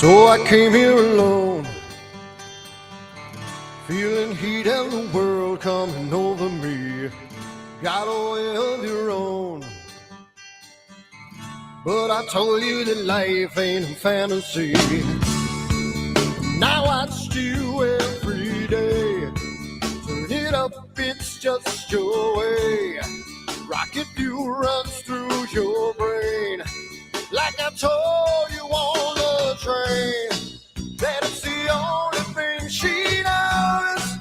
So I came here alone, feeling heat and the world coming over me. Got a way of your own, but I told you that life ain't a fantasy. Now I watch you every day, turn it up, it's just your way. Rocket fuel runs through your brain, like I told you on the train, that it's the only thing she knows,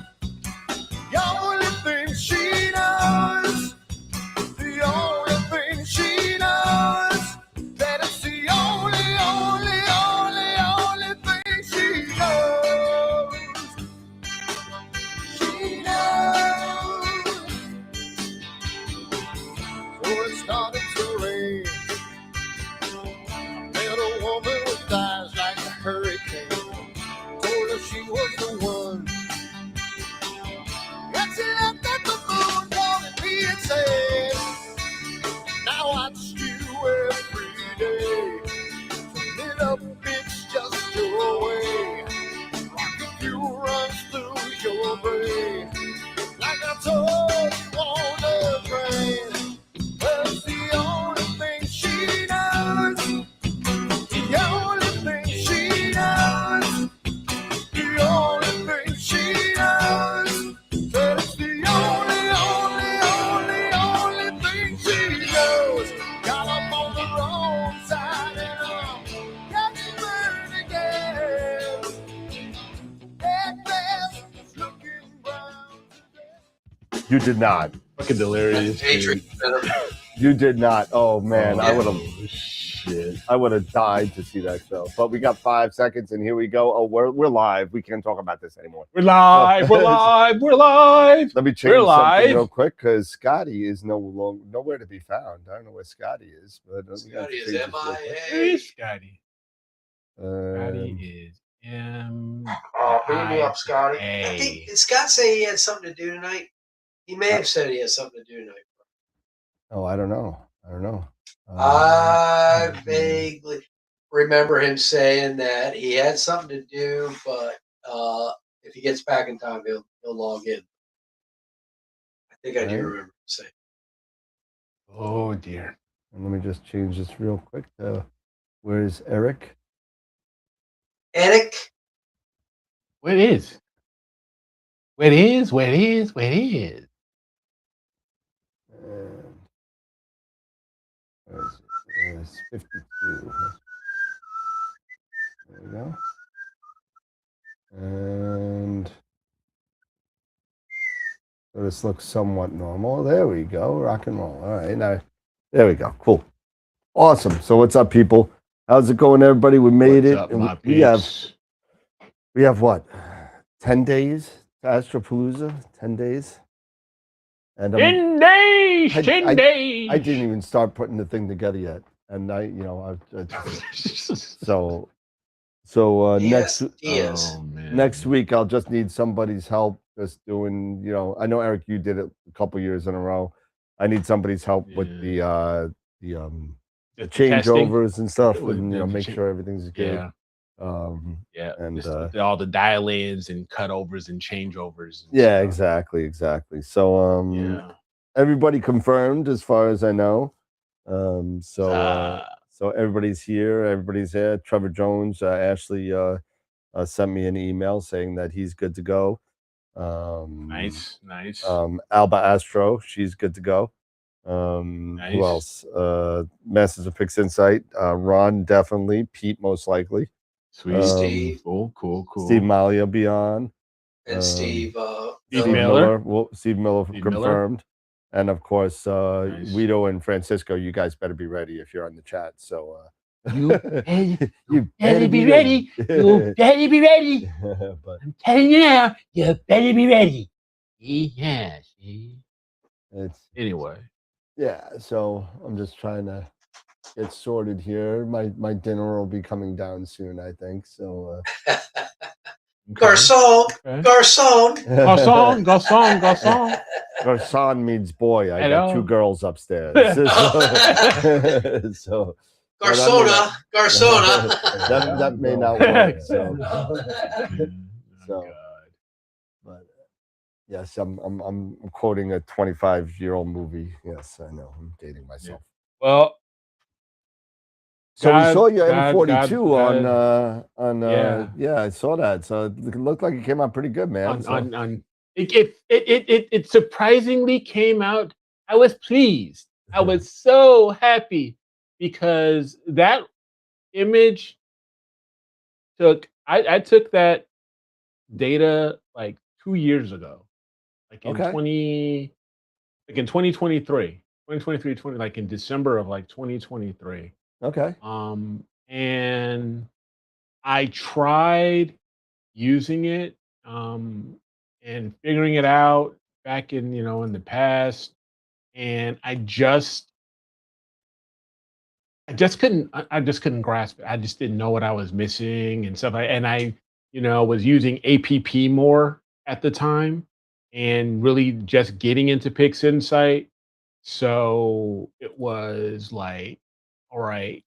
the only thing she knows, the only thing she knows, that it's the only thing she knows. She knows. So it started to rain. Met a woman with eyes like a hurricane. Told her she was the one. And she left at the moon, calling me and said, now I watch you every day. Turn it up, it's just your way. Rocket fuel runs through your brain, like I told you on the train. Well, it's the only thing she knows. The only thing she knows, the only thing she knows, that it's the only thing she knows. Got up on the wrong side and got to burn again. That glass is looking brown today. You did not. Fucking delirious. Patriot. You did not. Oh man, I would have. Shit. I would have died to see that show. But we got 5 seconds, and here we go. Oh, we're live. We can't talk about this anymore. We're live. We're live. We're live. Let me change We're something live. real quick because Scotty is nowhere to be found. I don't know where Scotty is, but Scotty is Where MIA. is Scotty? Scotty is Oh, beat me up, Scotty. Hey. Did Scott say he had something to do tonight? He may have said he had something to do tonight. Oh, I don't know. I vaguely remember him saying that he had something to do, but if he gets back in time, he'll log in. I think I do remember him saying. Oh dear. And let me just change this real quick. Where's Eric? Eric? Where it is? Where it is? Where it is? Where it is? There's 52. There we go. And so this looks somewhat normal. There we go. Rock and roll. All right. Now, there we go. Cool. Awesome. So what's up, people? How's it going, everybody? We made What's it. up, And my we have what? 10 days to AstroPalooza? 10 days? And 10 days. 10 days. I didn't even start putting the thing together yet. And so next next week I'll just need somebody's help just doing, I know Eric, you did it a couple years in a row. I need somebody's help with the changeovers and stuff, and make sure everything's good. And all the dial-ins and cutovers and changeovers. And exactly. So everybody confirmed as far as I know. So everybody's here. Everybody's there. Trevor Jones, Ashley sent me an email saying that he's good to go. Nice. Alba Astro, she's good to go. Who else? Masters of Pix Insight. Ron, definitely. Pete, most likely. Sweet. Steve. Cool. Steve Malley will be on. And Steve Miller. Steve Miller confirmed. And of course, Guido and Francisco, you guys better be ready if you're on the chat. So you better be ready. You better be ready. But I'm telling you now, you better be ready. Anyway. Yeah, so I'm just trying to get sorted here. My dinner will be coming down soon, I think. So Garçon. Garçon means boy. I got 2 girls upstairs. So Garsona. That may not work. So, God. but yes, I'm quoting a 25-year-old movie. Yes, I know. I'm dating myself. Well, so we saw your M42 God, yeah, I saw that. So it looked like it came out pretty good, man. It surprisingly came out. I was pleased. I was so happy because that image I took that data like 2 years ago, like in 2023, like in December of like 2023. Okay. And I tried using it and figuring it out back in in the past, and I just couldn't grasp it. I just didn't know what I was missing and stuff. And I was using APP more at the time and really just getting into Pix Insight. So it was like, all right.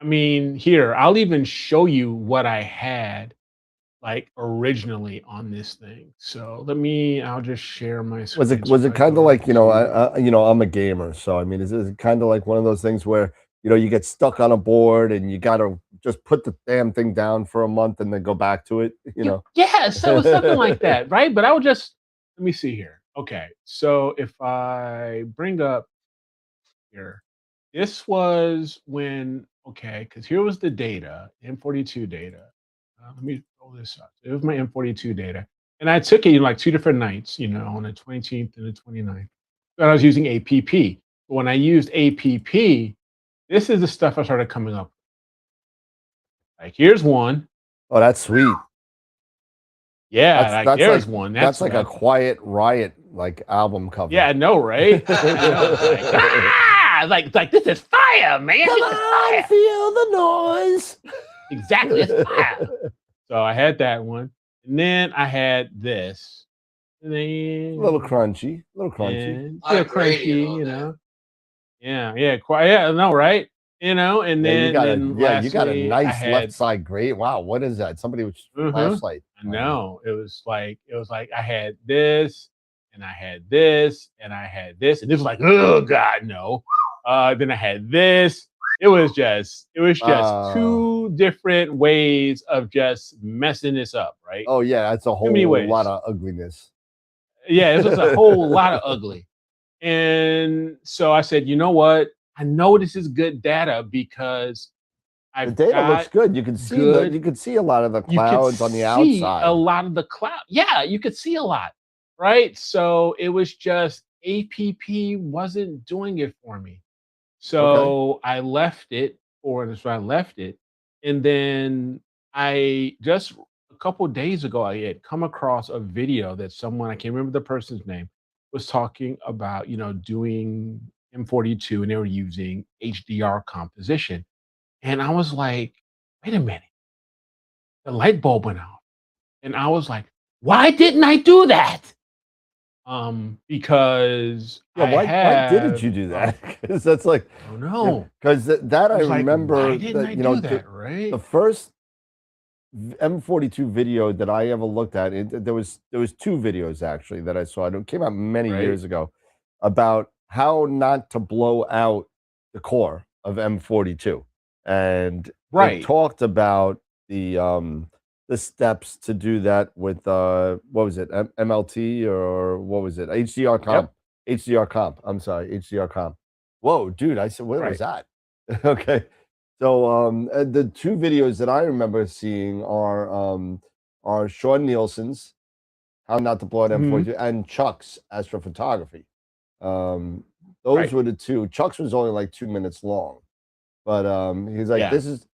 I mean, here, I'll even show you what I had like originally on this thing. So I'll just share my screen. Was it kind of like, I'm a gamer, so I mean, is it kind of like one of those things where you get stuck on a board and you got to just put the damn thing down for a month and then go back to it, Yeah, so something like that, right? But I would just let me see here. Okay, so if I bring up here, this was when because here was the data, M42 data. Let me roll this up. It was my M42 data, and I took it like 2 different nights, on the 20th and the 29th. But I was using APP. But when I used APP, this is the stuff I started coming up with. Like, here's one. Oh, that's sweet. Yeah, there's like, one. That's like a Quiet Riot like album cover. Yeah, I know, right? I know, like this is fire, man. Come on, feel the noise. Exactly, it's fire. So I had that one, and then I had this. And then, a little crunchy, Yeah, I know, right? And then you got lastly, you got a nice left side grade. Wow, what is that? Somebody with flashlight. I know. It was like I had this, and I had this, and I had this, and this was like, oh God, no. Then I had this. It was just 2 different ways of just messing this up, right? Oh yeah, that's a whole lot of ugliness. Yeah, it was a whole lot of ugly. And so I said, you know what? I know this is good data because the data looks good. You can see a lot of the clouds on the outside. A lot of the cloud. Yeah, you could see a lot, right? So it was just APP wasn't doing it for me. So I left it, and then I just a couple of days ago I had come across a video that someone, I can't remember the person's name, was talking about, doing M42, and they were using HDR composition. And I was like, wait a minute, the light bulb went out. And I was like, why didn't I do that? Because why didn't you do that? Because that's like, oh no, because that I remember why didn't I do that, right? The first M42 video that I ever looked at, there was 2 videos actually that I saw. It came out many years ago about how not to blow out the core of M42, and it talked about the steps to do that with what was it, MLT, or what was it, HDR comp? HDR comp. I'm sorry, HDR comp. Whoa, dude! I said, what was that? Okay. So the 2 videos that I remember seeing are Sean Nielsen's How Not to Blow Out M42 and Chuck's Astrophotography. Those were the 2. Chuck's was only like 2 minutes long, but he's like, this is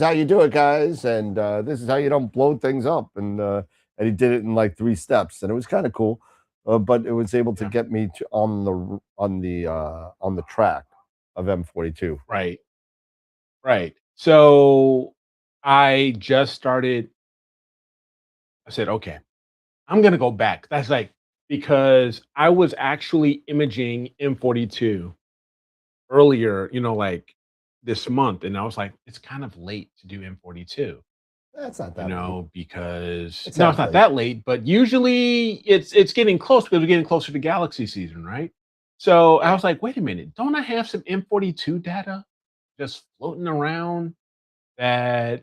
how you do it, guys, and this is how you don't blow things up, and he did it in like 3 steps, and it was kind of cool, but it was able to get me to on the track of M42. Right. So I just started. I said, okay, I'm gonna go back. That's like because I was actually imaging M42 earlier, like this month, and I was like, it's kind of late to do M42. That's not that late. Because It's no, it's half not late. that late, but usually it's getting close because we're getting closer to galaxy season, right? So I Right. was like, wait a minute, don't I have some M42 data just floating around that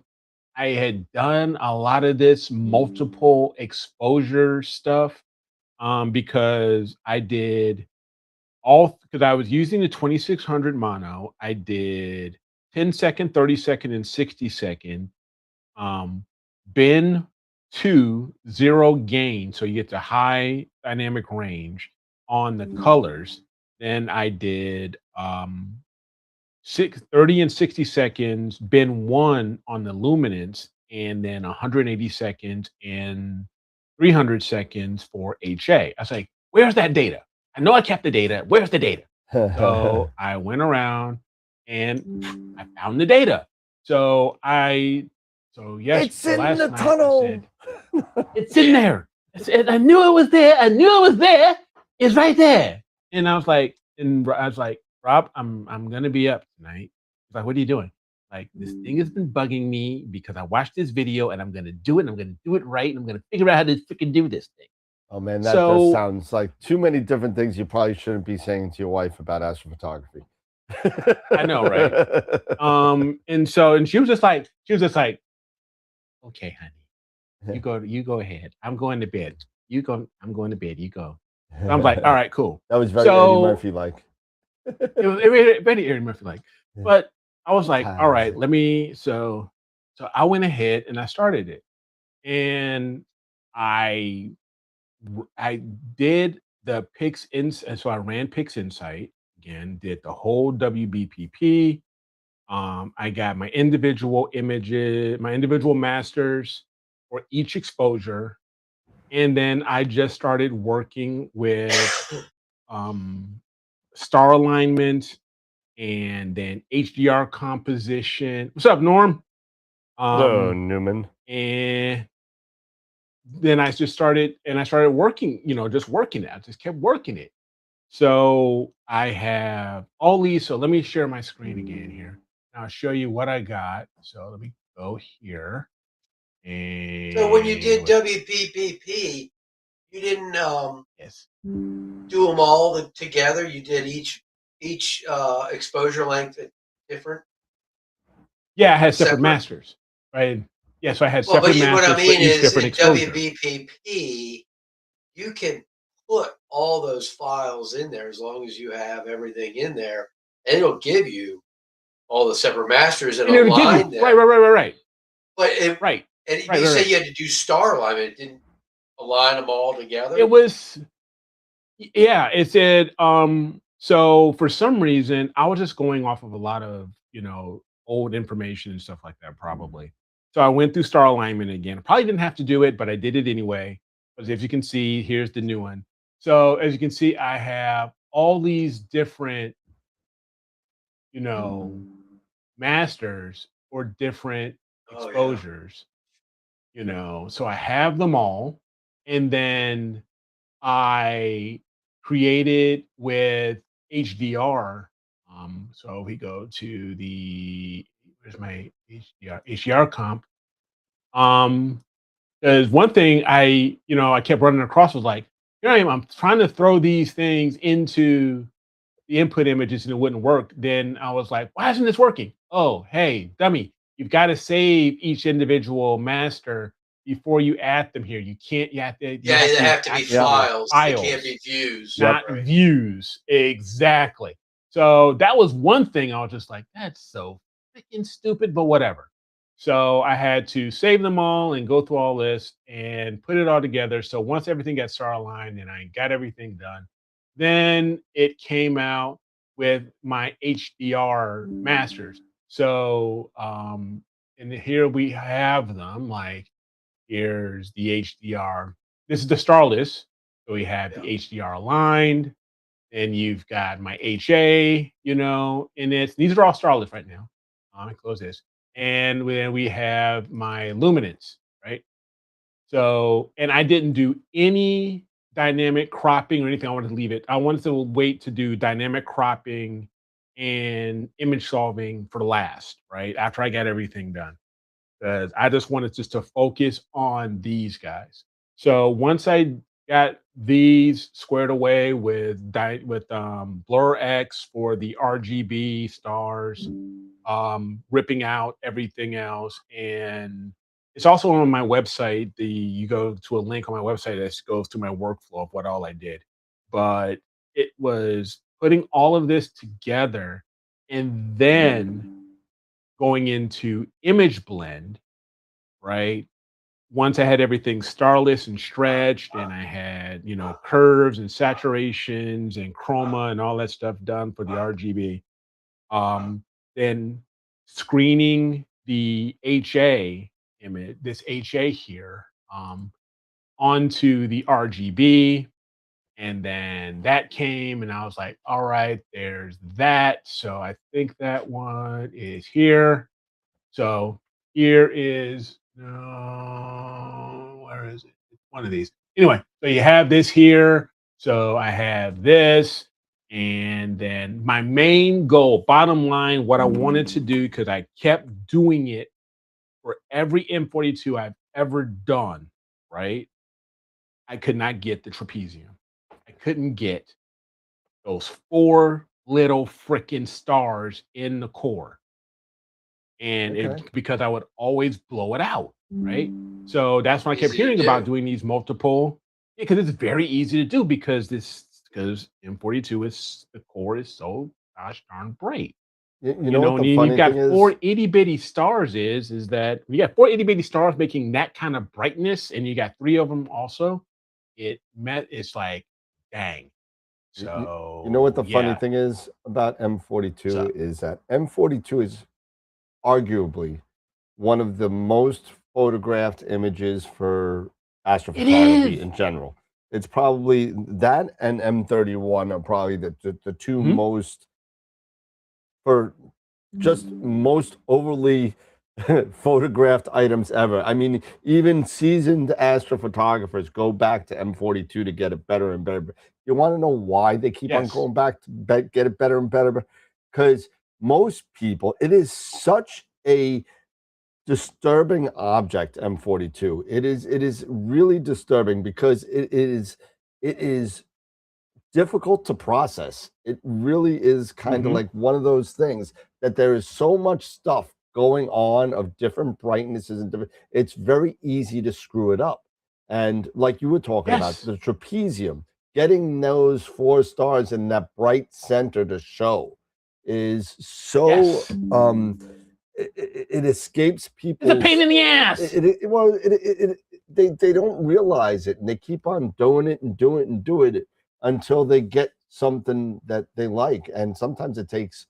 I had done a lot of this multiple exposure stuff? Because I did all because I was using the 2600 mono. I did 10-second, 30-second, and 60-second. Bin 2 0 gain, so you get the high dynamic range on the colors. Then I did 30 and 60 seconds, bin 1 on the luminance, and then 180 seconds and 300 seconds for HA. I was like, where's that data? I know I kept the data. Where's the data? So I went around and I found the data. So It's in last the night tunnel. I said, it's in there. I knew it was there. I knew it was there. It's right there. And I was like, Rob, I'm gonna be up tonight. He's like, what are you doing? Like, this thing has been bugging me because I watched this video and I'm gonna do it and I'm gonna do it right and I'm gonna figure out how to freaking do this thing. Oh man, that just So sounds like too many different things you probably shouldn't be saying to your wife about astrophotography. I know, right? And she was just like, okay, honey, you go ahead. I'm going to bed. I'm going to bed. You go. So I'm like, all right, cool. That was very Eddie Murphy like. It was very Eddie Murphy like. But I was like, all right, let me. So I went ahead and I started it, and I did the Pix and so I ran Pix Insight again. Did the whole WBPP. I got my individual images, my individual masters for each exposure, and then I just started working with star alignment and then HDR composition. What's up, Norm? Hello, Newman. And then I started working, just working it. I just kept working it. So I have all these. So let me share my screen again here. I'll show you what I got. So let me go here. And So when you did WPPP, you didn't yes, do them all together. You did each exposure length different. yeah, I had separate masters, right? Yeah, so I had Well, separate but what I masters for mean each is different in exposure. WBPP, you can put all those files in there as long as you have everything in there, and it'll give you all the separate masters and And it'll give align you them. right. But Right. and you say you had to do star alignment. It didn't align them all together. It was it said so for some reason I was just going off of a lot of old information and stuff like that probably. So I went through star alignment again. I probably didn't have to do it, but I did it anyway. Because if you can see, here's the new one. So as you can see, I have all these different, masters or different Oh yeah. exposures, So I have them all. And then I created with HDR. So we go to where's my HDR comp. Because one thing I kept running across was like, here I am, I'm trying to throw these things into the input images and it wouldn't work. Then I was like, why isn't this working? Oh, hey, dummy, you've got to save each individual master before you add them here. You can't, you have to They use have to be actual files. They can't files, be views. not Right. views. Exactly. So that was one thing I was just like, that's so freaking stupid, but whatever. So I had to save them all and go through all this and put it all together. So once everything got star aligned and I got everything done, then it came out with my HDR masters. So and here we have them. Like here's the HDR. This is the star list. So we have the HDR aligned, and you've got my HA, in it. These are all star list right now. Let me close this. And then we have my luminance, right? So, and I didn't do any dynamic cropping or anything. I wanted to leave it. I wanted to wait to do dynamic cropping and image solving for last, right? After I got everything done. Because I just wanted just to focus on these guys. So once I got these squared away with Blur X for the RGB stars, ripping out everything else, and it's also on my website. You go to a link on my website that goes to my workflow of what all I did. But it was putting all of this together and then going into image blend, right? Once I had everything starless and stretched, and I had, curves and saturations and chroma and all that stuff done for the RGB, then screening the HA image, this HA here, onto the RGB. And then that came, and I was like, all right, there's that. So I think that one is here. So here is, no, where is it? It's one of these. Anyway, so you have this here. So I have this. And then my main goal, bottom line, what I wanted to do, because I kept doing it for every M42 I've ever done, right? I could not get the trapezium. I couldn't get those 4 little freaking stars in the core. And because I would always blow it out, right? So that's when I kept hearing about doing these multiple, because it's very easy to do because M42 is, the core is so gosh darn bright. You know what the funny you've got thing is? 4 itty bitty stars is that you got 4 itty bitty stars making that kind of brightness, and you got 3 of them also. It's like, dang. So you know what the funny thing is about M42 is that M42 is arguably one of the most photographed images for astrophotography in general. It's probably that, and M31 are probably the two most, for just most overly photographed items ever. I mean, even seasoned astrophotographers go back to M42 to get it better and better. You want to know why they keep on going back to get it better and better? Because most people, it is such a disturbing object, M42. It is really disturbing because it is difficult to process. It really is kind of like one of those things that there is so much stuff going on of different brightnesses and different, it's very easy to screw it up. And like you were talking about, the trapezium, getting those 4 stars in that bright center to show is so it escapes people. It's a pain in the ass. They don't realize it, and they keep on doing it and doing it and doing it until they get something that they like. And sometimes it takes,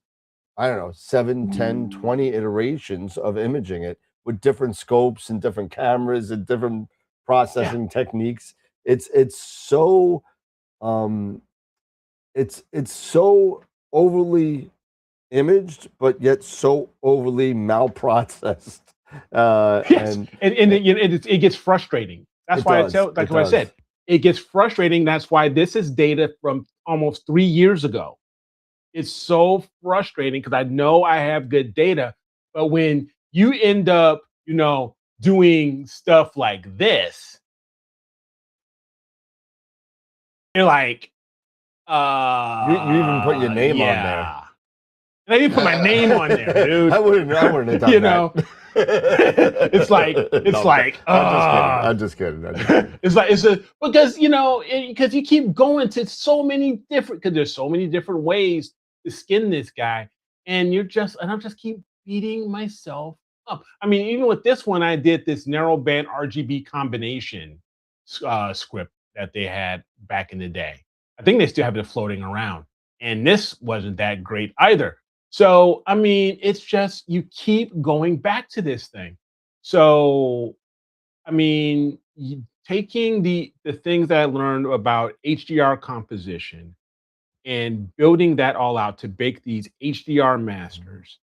I don't know, 7, 10, 20 iterations of imaging it with different scopes and different cameras and different processing techniques. It's so it's so overly imaged, but yet so overly malprocessed. And it gets frustrating. That's why I said, it gets frustrating. That's why this is data from almost 3 years ago. It's so frustrating because I know I have good data, but when you end up, doing stuff like this, you're like, you even put your name on there. And I didn't put my name on there, dude. I wouldn't have done that. It's like, I'm just kidding. Because because you keep going to so many different, because there's so many different ways to skin this guy, and I'll just keep beating myself up. I mean, even with this one, I did this narrowband RGB combination script that they had back in the day. I think they still have it floating around, and this wasn't that great either. So, I mean, it's just, you keep going back to this thing. So, I mean, taking the things that I learned about HDR composition and building that all out to bake these HDR masters.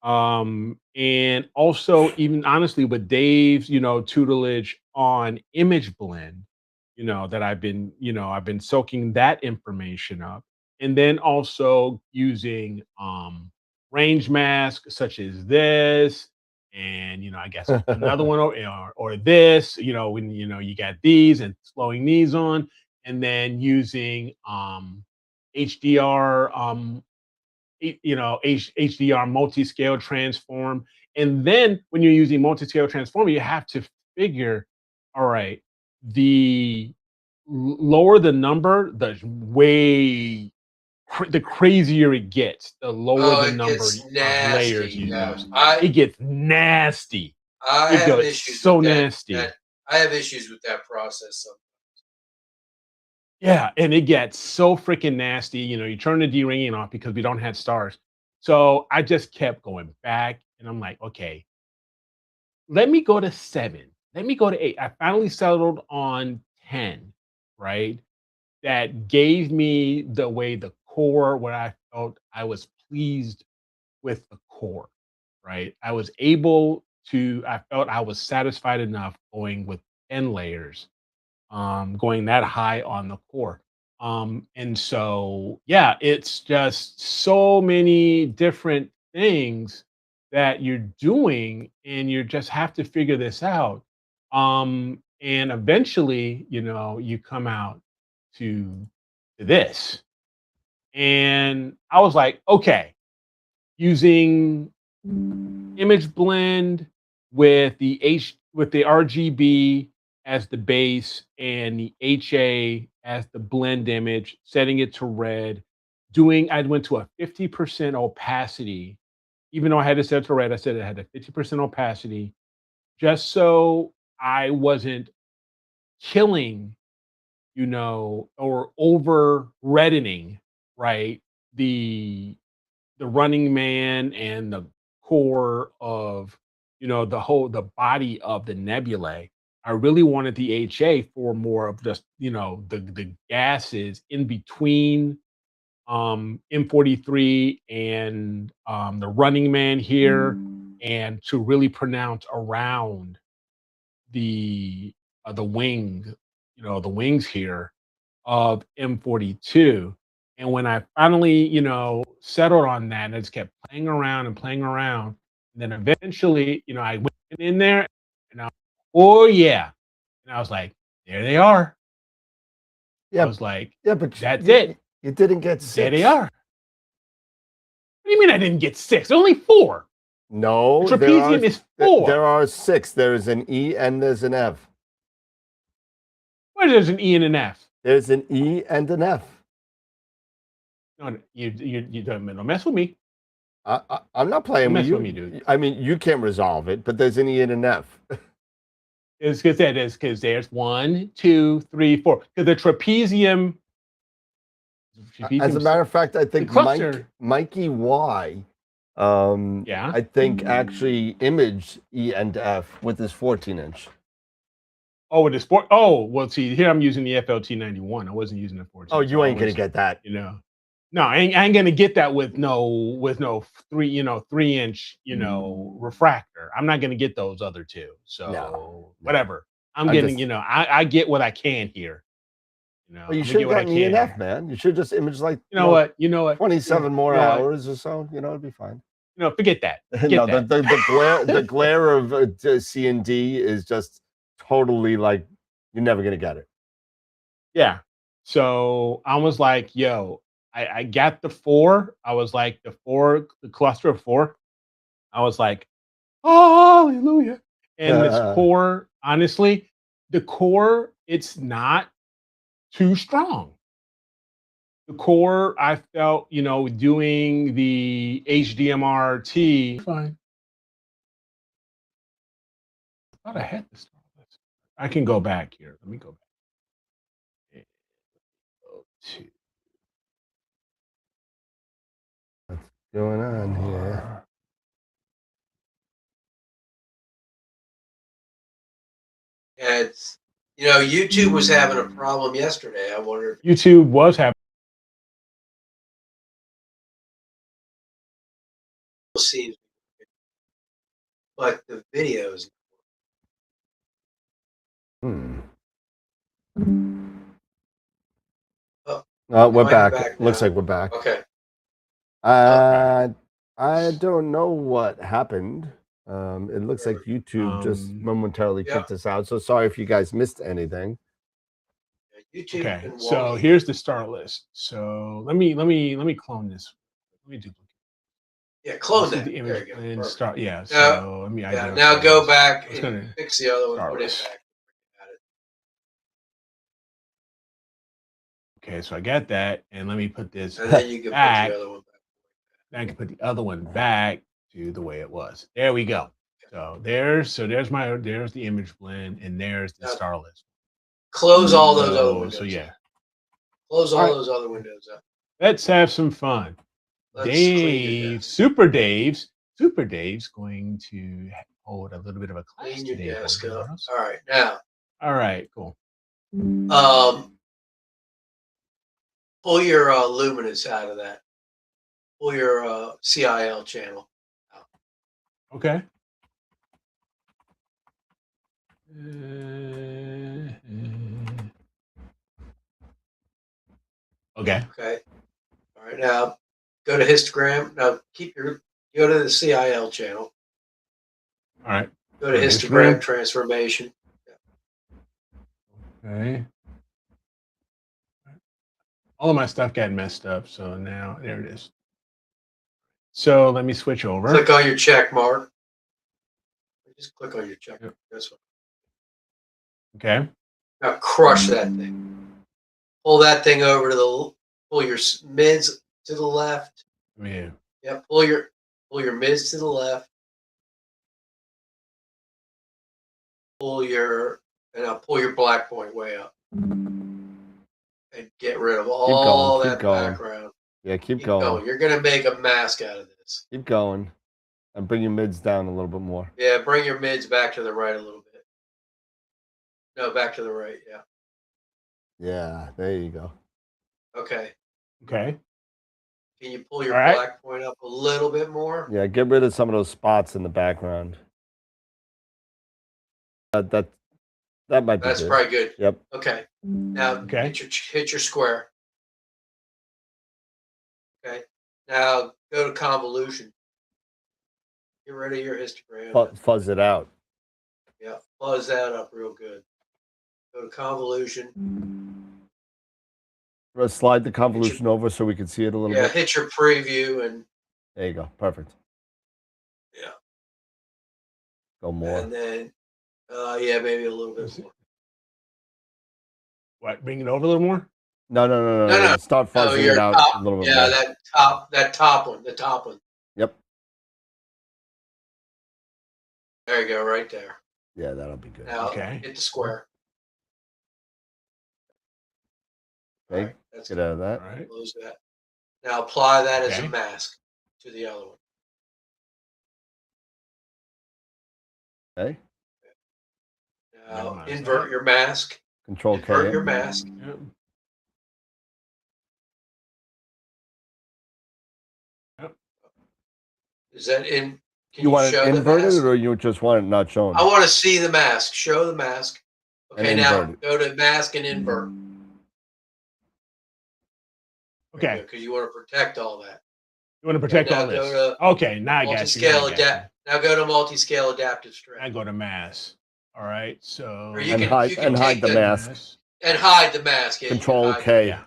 And also, even honestly, with Dave's, tutelage on image blend, that I've been soaking that information up. and then also using range masks such as this, and I guess another one, or this, when you got these and slowing these on, and then using HDR, HDR multi-scale transform. And then when you're using multi-scale transform, you have to figure, all right, the lower the number, the crazier it gets. The lower Oh, the it number gets of layers nasty. you Yeah, use, it gets nasty. I It have goes issues so with that. nasty. I have issues with that process. So. Yeah, and it gets so freaking nasty. You turn the de-ringing off because we don't have stars. So I just kept going back, and I'm like, okay, let me go to 7. Let me go to 8. I finally settled on 10, right? That gave me the core where I felt I was pleased with the core, right? I felt I was satisfied enough going with 10 layers, going that high on the core. And so, yeah, it's just so many different things that you're doing, and you just have to figure this out. And eventually, you come out to this. And I was like, okay, using image blend with the RGB as the base and the HA as the blend image, setting it to red. I went to a 50% opacity. Even though I had it set to red, I said it had a 50% opacity, just so I wasn't killing, or over reddening, right? The the Running Man and the core of, the body of the nebulae. I really wanted the HA for more of just, the gases in between M43 and the Running Man here, and to really pronounce around the wing, the wings here of M42. And when I finally, settled on that, and I just kept playing around and playing around, and then eventually, I went in there, and oh yeah, and I was like, there they are. I Yeah, was like, yeah, but that's it. you didn't get There 6. they are. What do you mean I didn't get 6? Only 4. No, The trapezium is 4. there are 6. There's an E and there's an F. Where there's an E and an F? There's an E and an F. No, you don't mess with me. I'm not playing Don't with mess you. with me, dude. I mean, you can't resolve it, but there's an E and an F. It's because there's 1, 2, 3, 4. Because the trapezium. As a matter of fact, I think Mikey Y, Yeah. I think actually imaged E and F with his 14-inch. Oh, with the sport. Oh, well, see, here I'm using the FLT91. I wasn't using the 14. Oh, you ain't gonna get that. No, I ain't gonna get that with no 3-inch, refractor. I'm not gonna get those other two. So No. whatever. I'm getting, I get what I can here. Well, you should have gotten E and F, man. You should just image like you know what 27 more hours or so. It'd be fine. Forget that. No, the glare of C and D is just totally like you're never gonna get it. Yeah. So I was like, yo, I got the 4. I was like, the cluster of 4. I was like, oh, hallelujah. And this core, honestly, it's not too strong. The core, I felt, doing the HDMR-T. Fine. I thought I had this. I can go back here. Let me go back. What's going on here? It's YouTube was having a problem yesterday. I wonder if YouTube was having. seems, but the videos. We're might be back. back Looks now. like we're back. Okay. I don't know what happened. It looks like YouTube just momentarily kicked us out. So sorry if you guys missed anything. YouTube. Okay, so here's the star list. So let me clone this. Let me duplicate. Yeah, clone This is that. the image There you go. and start. Yeah. Now, So let me. now go back It's and gonna fix the other one. Put it list. back. Okay, so I got that, and let me put this And then you can back. put the other one back. Then I can put the other one back to the way it was. There we go. So there's the image blend, and there's the star list. Close all those other windows. So yeah. Close all those other windows up. Let's have some fun. Super Dave's going to hold a little bit of a class Clean your today. desk up. All right, now. All right, cool. Pull your luminance out of that. Pull your CIL channel out. Okay. Okay. Okay. All right, now go to histogram. Now go to the CIL channel. All right. Go to histogram transformation. Okay. All of my stuff got messed up, so now there it is. So let me switch over. Click on your check mark. Just click on your check mark. This one. Okay. Now crush that thing. Pull that thing over to pull your mids to the left. Yeah. Yeah. Pull your mids to the left. Pull your black point way up. And get rid of all that background. Yeah, keep going. You're gonna make a mask out of this. Keep going. And bring your mids down a little bit more. Yeah, bring your mids back to the right a little bit. No, back to the right, yeah. Yeah, there you go. Okay. Okay. Can you pull your black point up a little bit more? Yeah, get rid of some of those spots in the background. That might be That's good. probably good. Yep. Okay. Now hit your square. Okay. Now go to convolution. Get rid of your histogram. Fuzz it out. Yeah, fuzz that up real good. Go to convolution. Slide the convolution over so we can see it a little bit. Yeah, hit your preview and there you go. Perfect. Yeah. Go more. And then yeah, maybe a little bit more. What? Bring it over a little more? No. Start fuzzing it out a little bit more. Yeah, that top one. The top one. Yep. There you go, right there. Yeah, that'll be good. Now hit the square. Okay, right, that's get out of that. All right. Close that. Now apply that as a mask to the other one. Okay. Now invert your mask. Control K. Invert your mask. Yep. Yep. Is that in? Can you want it inverted or you just want it not shown? I want to see the mask. Show the mask. Okay, now go to mask and invert. Okay. Because you want to protect all that. You want to protect all this. Okay, now I got you. Now go to multi-scale adaptive strength. I go to mass. All right, so hide the mask. And hide the mask. Yeah, Control K. Yeah.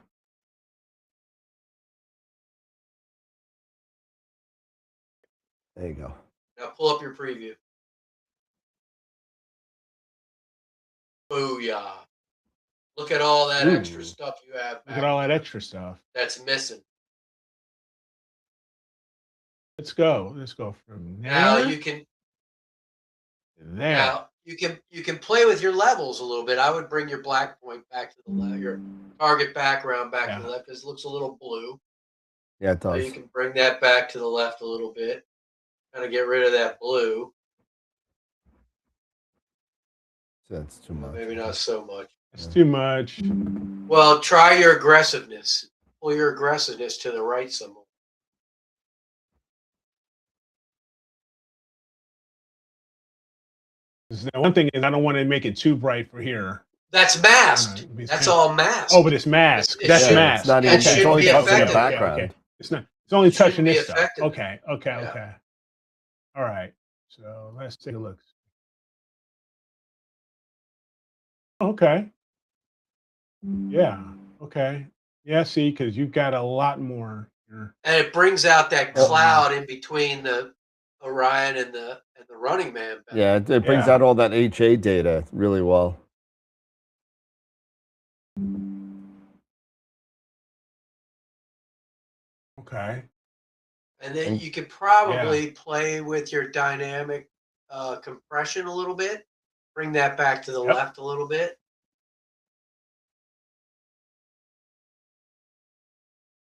There you go. Now pull up your preview. Booyah. Look at all that extra stuff you have. Look at all that extra stuff. That's missing. Let's go. Let's go from there. Now you can there. Now you can play with your levels a little bit. I would bring your black point back to the left, your target background back to the left because it looks a little blue. Yeah, it does. So you can bring that back to the left a little bit. Kind of get rid of that blue. That's too much. Maybe not so much. It's too much. Well, try your aggressiveness. Pull your aggressiveness to the right some more. Now, one thing is I don't want to make it too bright for here. That's masked. Alright, That's all masked. Oh, but it's masked. It That's should- masked. It's not Yeah, even. it It's shouldn't only be touching the affected. background. It's not. It's only Shouldn't touching be this stuff. affected. Okay. Yeah. Okay. All right. So let's take a look. Okay. Yeah. Okay. Yeah. See, because you've got a lot more here. And it brings out that cloud in between the Orion and the Running Man. belt. Yeah, it brings Yeah. out all that HA data really well. Okay. And then And- you could probably play with your dynamic compression a little bit. Bring that back to the Yep. left a little bit.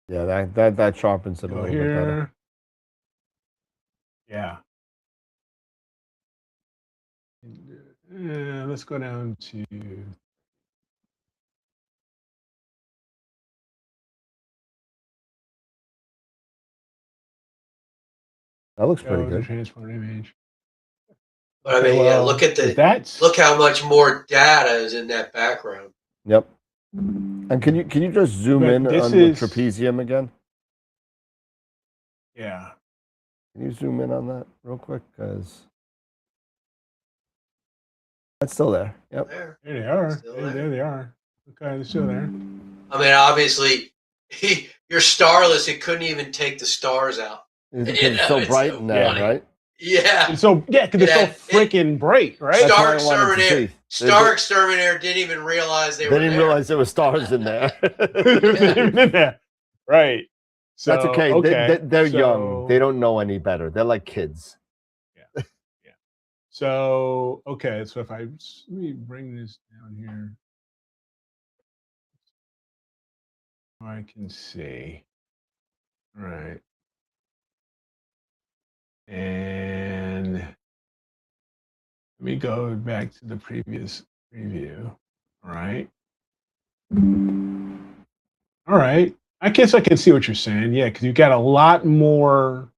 Yeah, that sharpens it a Go little bit better. here. Yeah. Let's go down to. That looks pretty Go to good. transport image. But I Okay, mean, yeah, well, look at that's look how much more data is in that background. Yep. And can you just zoom But in this on the is- trapezium again? yeah. Can you zoom in on that real quick? Because that's still there. Yep. There. There they are. Still There there. they are. Okay, they're still there. I mean, obviously, you're starless. It couldn't even take the stars out. It's You know, so it's bright so in there, funny. right? Yeah. It's so because it's so freaking bright, right? That's Star what I wanted to Exterminator. see. Star Exterminator didn't even realize they were They didn't there. realize there were stars in there. Right. So, That's okay. Okay. They're so, young. They don't know any better. They're like kids. So okay. So if let me bring this down here, I can see. All right. And let me go back to the previous preview. All right. All right. I guess I can see what you're saying. Yeah, because you've got a lot more,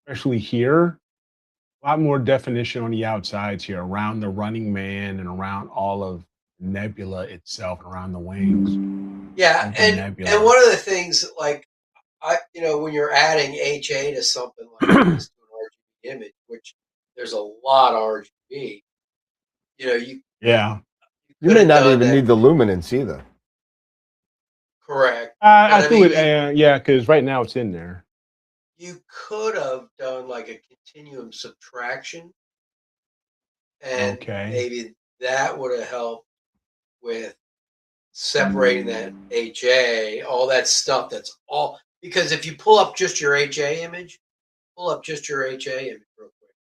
especially here, a lot more definition on the outsides here around the Running Man and around all of Nebula itself, and around the wings. Yeah, of the and nebula. one of the things, like when you're adding HA to something like this, to an RGB image, which there's a lot of RGB, you Yeah. You could may have not done even that. need the luminance either. Correct. I But, I do mean, it. Yeah, because right now it's in there. You could have done like a continuum subtraction, and Okay. maybe that would have helped with separating that HA, all that stuff. That's all because if you pull up just your HA image, pull up just your HA image real quick.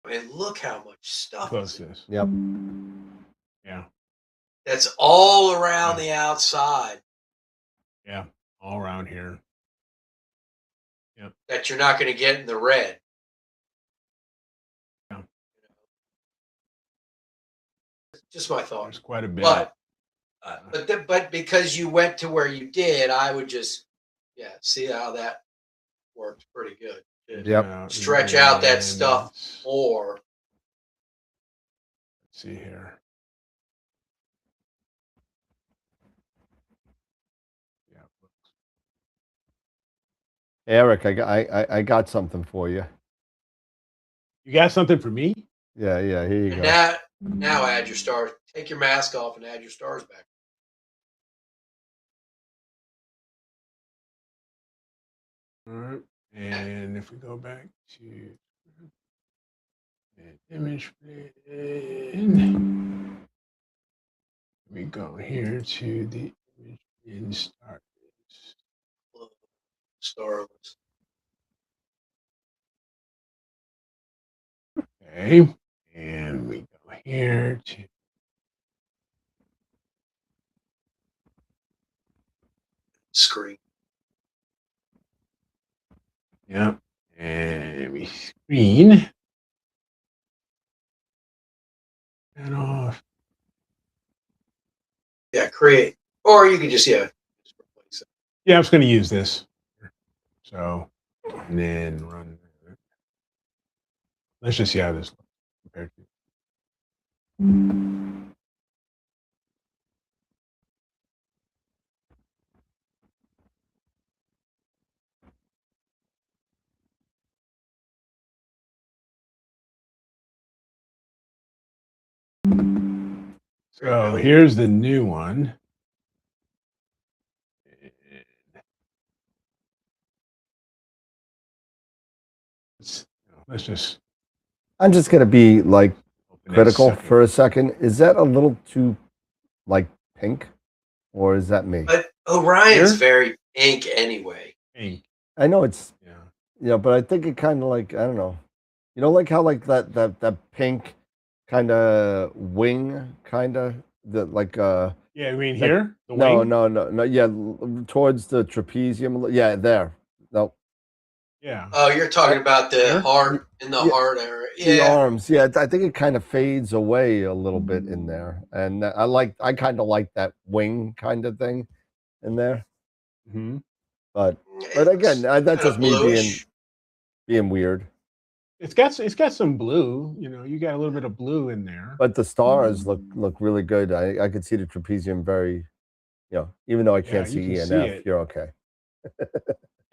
I mean, look how much stuff Close is in. this. Yep. Yeah. That's all around the outside Yeah. All around here. that you're not going to get in the red. Yeah. Just my thought. There's quite a bit. But because you went to where you did, I would just see how that works pretty good. Just Yep. stretch out that stuff more. Let's see here. Yeah. Eric, I got something for you. You got something for me? Yeah, here you And go. now add your stars. Take your mask off and add your stars back. All right. And if we go back to image plane, we go here to the image in start. Starless. Okay. And we go here to Screen. yeah. And we screen that off. Yeah, create. Or you can just just replace it. Yeah, I'm just going to use this. So, and then run. Let's just see how this looks. compared to. So here's the new one. Let's just. I'm just gonna be like critical for a second. Is that a little too like pink, or is that me? But Orion's very pink anyway. Pink. I know it's but I think it kind of like, I don't know. You know, like how like that pink kind of wing kind of like Yeah, I mean like, here. The no, wing? no. Yeah, towards the trapezium. Yeah, there. No. Yeah. Oh, you're talking about the heart in the heart area. The arms. Yeah, I think it kind of fades away a little bit in there, and I kind of like that wing kind of thing in there. Mm-hmm. But again, that's just me being weird. It's got some blue. You know, you got a little bit of blue in there. But the stars look really good. I could see the trapezium very, even though I can't see E and F, you're okay.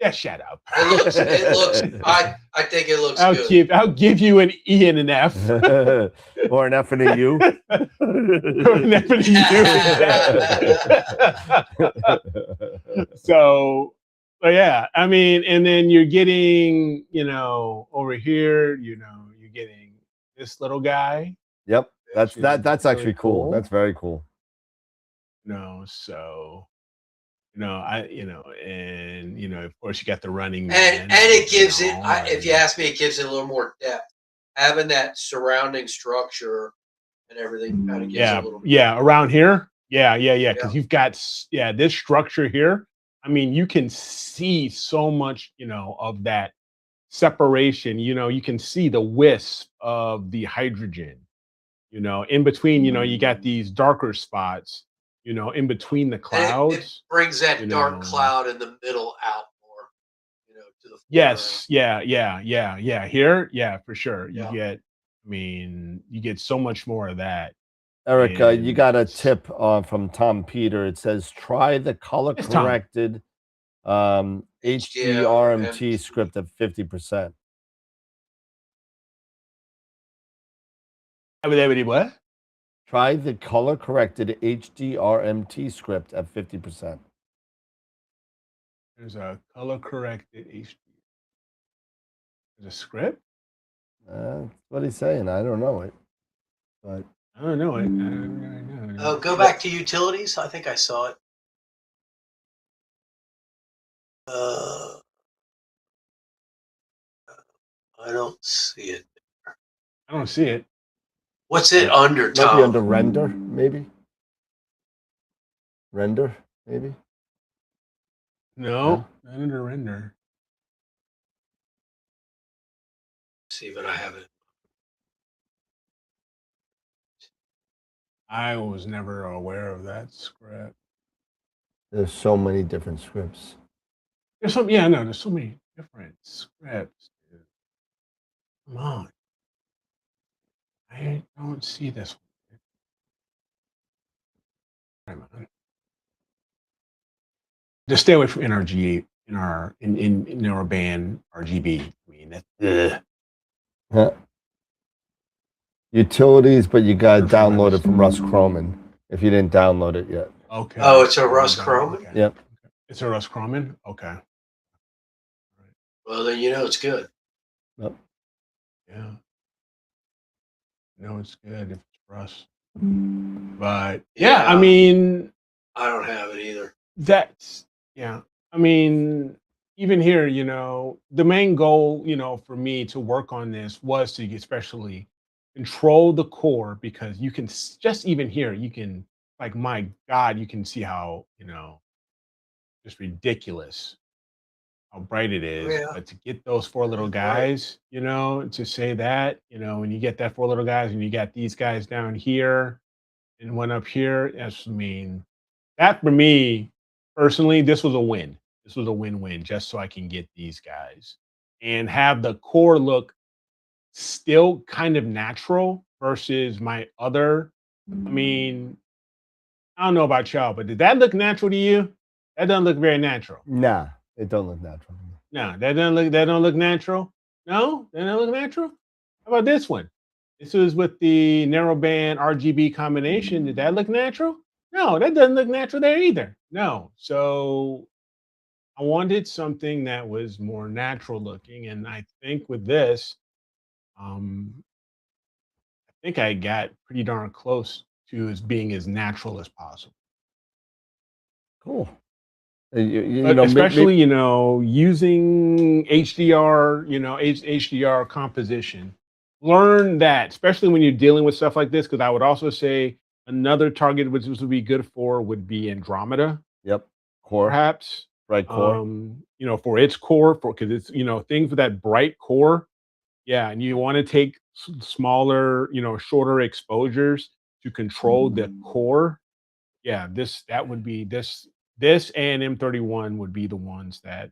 Yeah, shut up. It looks. I think it looks good. I'll give you an E and an F, or an F and a U. Or an F and a U. So, but yeah, I mean, and then you're getting, over here, you're getting this little guy. Yep, that's really actually cool. That's very cool. So. And of course you got the running man, and it gives it. If you ask me, it gives it a little more depth. Having that surrounding structure and everything kind of gives it a little. Around here, because you've got this structure here. I mean, you can see so much, of that separation. You can see the wisp of the hydrogen. In between, you got these darker spots. In between the clouds. It brings that dark cloud in the middle out more, to the yes, yeah. Here, for sure. You get so much more of that. Eric, you got a tip from Tom Peter. It says try the color corrected HDRMT script at 50%. What? Try the color corrected HDRMT script at 50%. There's a color corrected HD. There's a script? That's what he's saying. I don't know it. But I don't know it. I don't know. Oh, go back to utilities. I think I saw it. I don't see it. I don't see it. What's it under, Tom? Maybe under render, maybe? Render, maybe? No, not under render. Let's see, but I have it. I was never aware of that script. There's so many different scripts. There's so many different scripts, dude. Come on. I don't see this one. Just stay away from NRG in our band RGB. I mean, that's utilities, but you got to download it from Russ Croman if you didn't download it yet. Okay. Oh, it's a Russ Croman? Okay. Yep. It's a Russ Croman? Okay. Well, then it's good. Yep. Yeah. It's good if it's Russ. But yeah, I mean, I don't have it either. I mean, even here, the main goal, for me to work on this was to especially control the core, because you can just even here, you can, like, my God, you can see how, just ridiculous how bright it is. Yeah. But to get those four little guys, to say that, when you get that four little guys and you got these guys down here and one up here, that for me personally, this was a win. This was a win-win, just so I can get these guys and have the core look still kind of natural versus my other. I mean, I don't know about y'all, but did that look natural to you? That doesn't look very natural. Nah, it don't look natural. No, that don't look natural. No, that don't look natural. How about this one? This was with the narrowband RGB combination. Did that look natural? No, that doesn't look natural there either. No. So I wanted something that was more natural looking. And I think with this, I think I got pretty darn close to as being as natural as possible. Cool. You But know, especially, you know, using HDR, you know, HDR composition. Learn that, especially when you're dealing with stuff like this, because I would also say another target which this would be good for would be Andromeda, Yep. Core. perhaps. Right core. You know, for its core, for because it's, you know, things with that bright core. Yeah, and you want to take smaller, you know, shorter exposures to control the core. Yeah, that would be this and M31 would be the ones that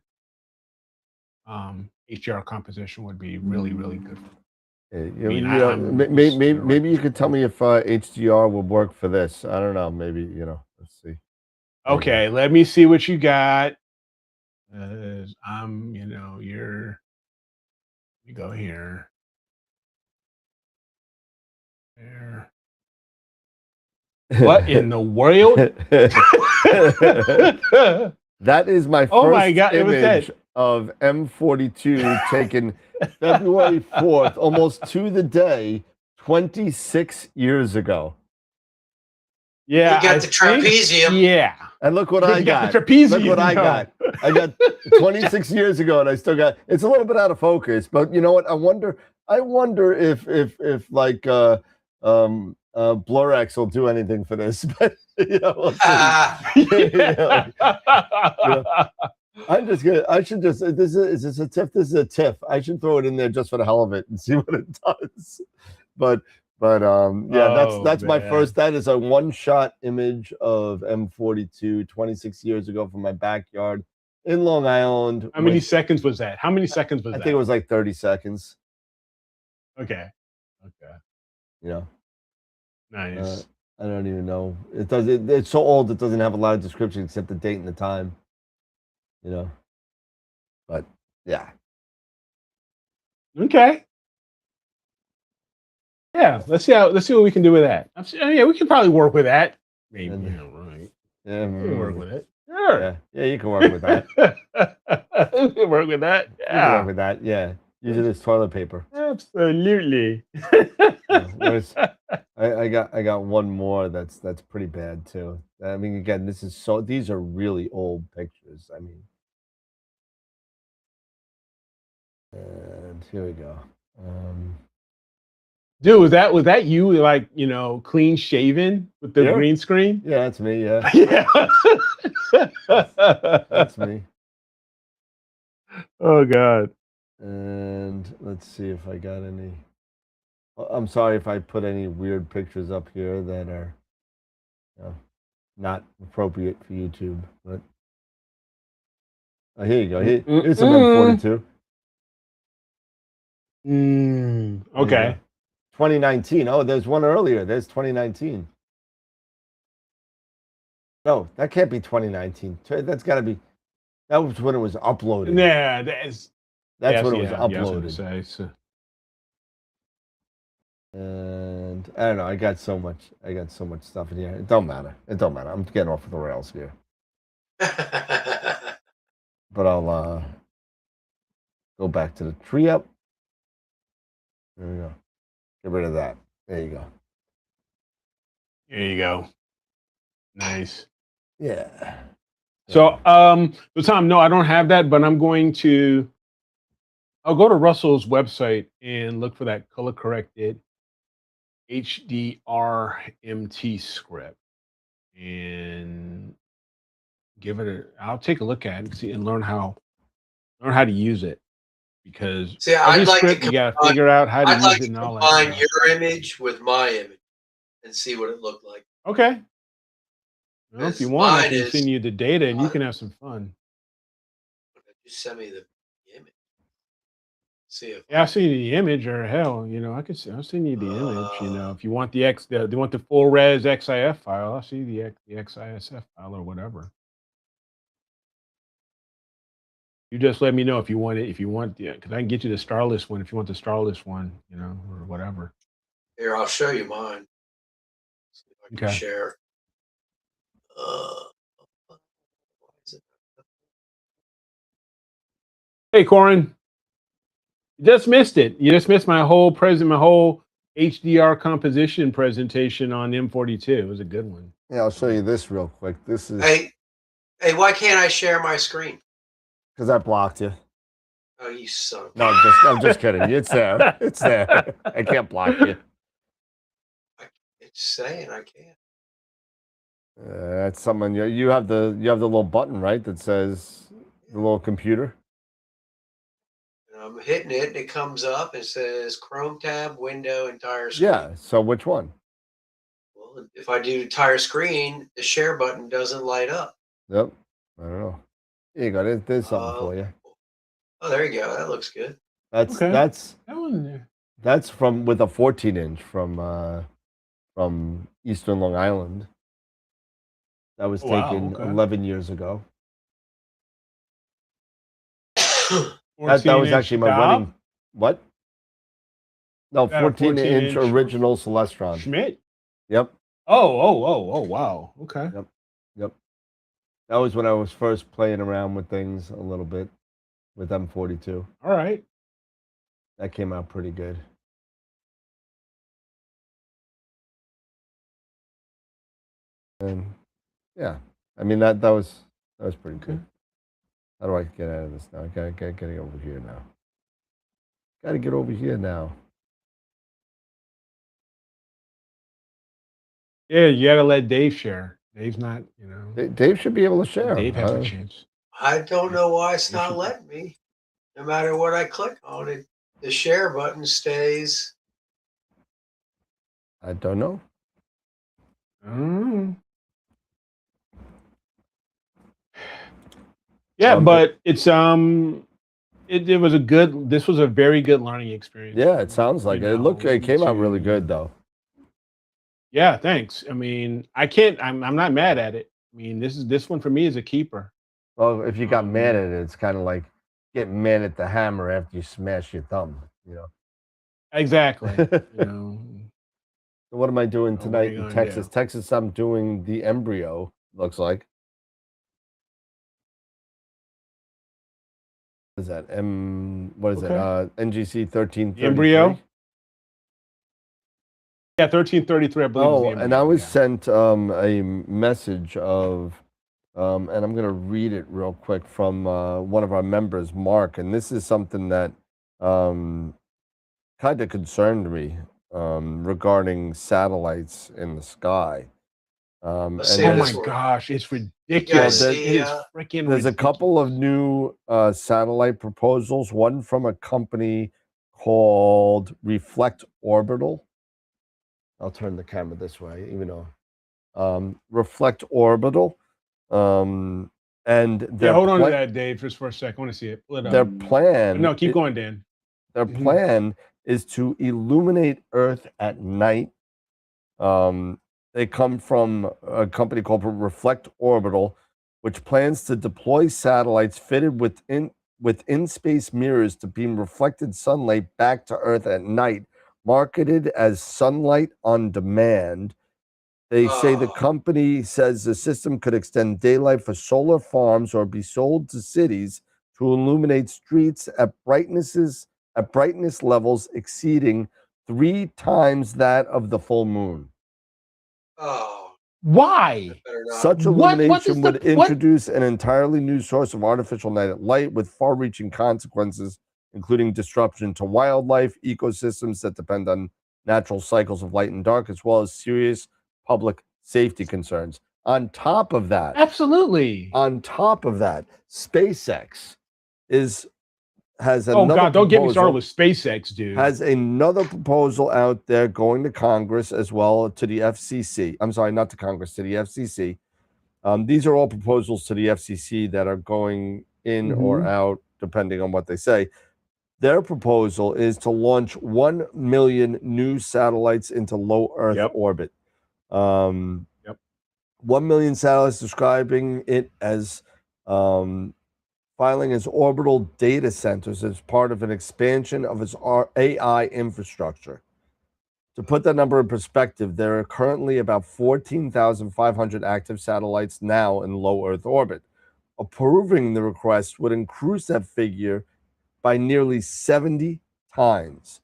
HDR composition would be really, really good for. Maybe you could tell me if HDR will work for this. I don't know. Maybe, you know, let's see. Okay, let me see what you got. You know, you go here. There. What in the world? That is my first image of M42 taken February 4th, almost to the day, 26 years ago. Yeah, you got the trapezium. Yeah, and look what I got. Trapezium, look what I got. I got 26 years ago, and I still got. It's a little bit out of focus, but you know what? I wonder if like Blurx will do anything for this. But you know, we'll see. I'm just gonna. I should just. Is this a TIFF? This is a TIFF. I should throw it in there just for the hell of it and see what it does. But yeah, that's my first. That is a one-shot image of M42 26 years ago from my backyard in Long Island. How many seconds was that? How many seconds was that? I think it was like 30 seconds. Okay. Yeah. Nice. I don't even know. It's so old. It doesn't have a lot of description except the date and the time. You know. But yeah. Okay. Yeah, let's see what we can do with that. Yeah, we can probably work with that. Maybe. Yeah, right. Yeah, we can work with it. Sure. Yeah, you can work with that. You can work with that. Yeah. You can work with that. Yeah. Use it as toilet paper. Absolutely. I got one more that's pretty bad too. I mean, again, these are really old pictures. I mean, and here we go. Dude, was that you, like, you know, clean shaven with the green screen? Yeah, that's me. Yeah. Yeah. That's me. Oh God. And let's see if I got any. I'm sorry if I put any weird pictures up here that are, you know, not appropriate for YouTube. But here you go. Here's some M42. Okay. 2019. Oh, there's one earlier. There's 2019. No, that can't be 2019. That's got to be. That was when it was uploaded. Yeah, that's when it was uploaded. And I don't know. I got so much stuff in here. It don't matter. I'm getting off of the rails here. But I'll go back to the tree up. There we go. Get rid of that. There you go. There you go. Nice. Yeah. So, Tom, no, I don't have that, but I'll go to Russell's website and look for that color corrected HDRMT script and I'll take a look at it and see and learn how to use it, because I'd like script, you gotta figure out how to use it and all that. Combine your image with my image and see what it looked like. Okay. Well, if you want, I can send you the data and you can have some fun. Just send me the image. See if Yeah, I'll send you the image, or hell, I'll send you the image. If you want they want the full res XIF file, I'll see the XISF file or whatever. You just let me know if you want it. If you want, because I can get you the Starlist one if you want the Starlist one, or whatever. Here, I'll show you mine. See if I can Okay. share. What is it? Hey, Corin, you just missed it. You just missed my whole HDR composition presentation on M42. It was a good one. Yeah, I'll show you this real quick. This is Hey, why can't I share my screen? because I blocked you. Oh, you son of a- No, I'm just kidding. It's there. It's there. I can't block you. It's saying I can't. That's someone you have the little button, right, that says the little computer. And I'm hitting it, and it comes up. It says Chrome tab, window, entire screen. Yeah. So which one? Well, if I do entire screen, the share button doesn't light up. Yep. I don't know. Here you go. There's something for you. Oh, there you go. That looks good. That's Okay. that's That one there. that's from with a 14-inch from Eastern Long Island. That was taken 11 years ago. That was actually my wedding. What? No, 14-inch original Celestron. Schmidt. Yep. Oh, wow. Okay. Yep. That was when I was first playing around with things a little bit with M42. All right. That came out pretty good. And yeah, I mean that was pretty good. How do I get out of this now? I gotta get over here now. Gotta get over here now. Yeah, you gotta let Dave share. Dave's not, Dave should be able to share. Dave has a chance. I don't know why it's not letting me. No matter what I click on it, the share button stays. I don't know. Yeah, but it's it was this was a very good learning experience. Yeah, it sounds like it. It came out really good though. Yeah, thanks. I mean, I'm not mad at it. I mean, this one for me is a keeper. Well, if you got mad at it, it's kind of like getting mad at the hammer after you smash your thumb, Exactly. So what am I doing tonight in Texas? Texas, I'm doing the embryo, looks like. What is that? What is it? NGC 1333? Embryo? Yeah, 1333, I believe. Oh, and I was sent a message of, and I'm going to read it real quick from one of our members, Mark. And this is something that kind of concerned me regarding satellites in the sky. Oh my gosh, it's ridiculous. It is freaking There's a couple of new satellite proposals, one from a company called Reflect Orbital. I'll turn the camera this way, even though Reflect Orbital. And hold on to that, Dave, just for a second. I want to see it. Pull it up. Their plan. No, keep going, Dan. Their plan is to illuminate Earth at night. They come from a company called Reflect Orbital, which plans to deploy satellites fitted with in-space mirrors to beam reflected sunlight back to Earth at night, marketed as Sunlight on Demand. They say the company says the system could extend daylight for solar farms or be sold to cities to illuminate streets at brightness levels exceeding 3 times that of the full moon. Oh. Why? Such illumination would introduce an entirely new source of artificial night light with far-reaching consequences, including disruption to wildlife, ecosystems that depend on natural cycles of light and dark, as well as serious public safety concerns. On top of that, SpaceX has another. Oh God! Don't get me started with SpaceX, dude. Has another proposal out there going to Congress as well, to the FCC. I'm sorry, not to Congress, to the FCC. These are all proposals to the FCC that are going in or out, depending on what they say. Their proposal is to launch 1 million new satellites into low Earth orbit. 1 million satellites, describing it as filing as orbital data centers as part of an expansion of its AI infrastructure. To put that number in perspective, there are currently about 14,500 active satellites now in low Earth orbit. Approving the request would increase that figure by nearly 70 times.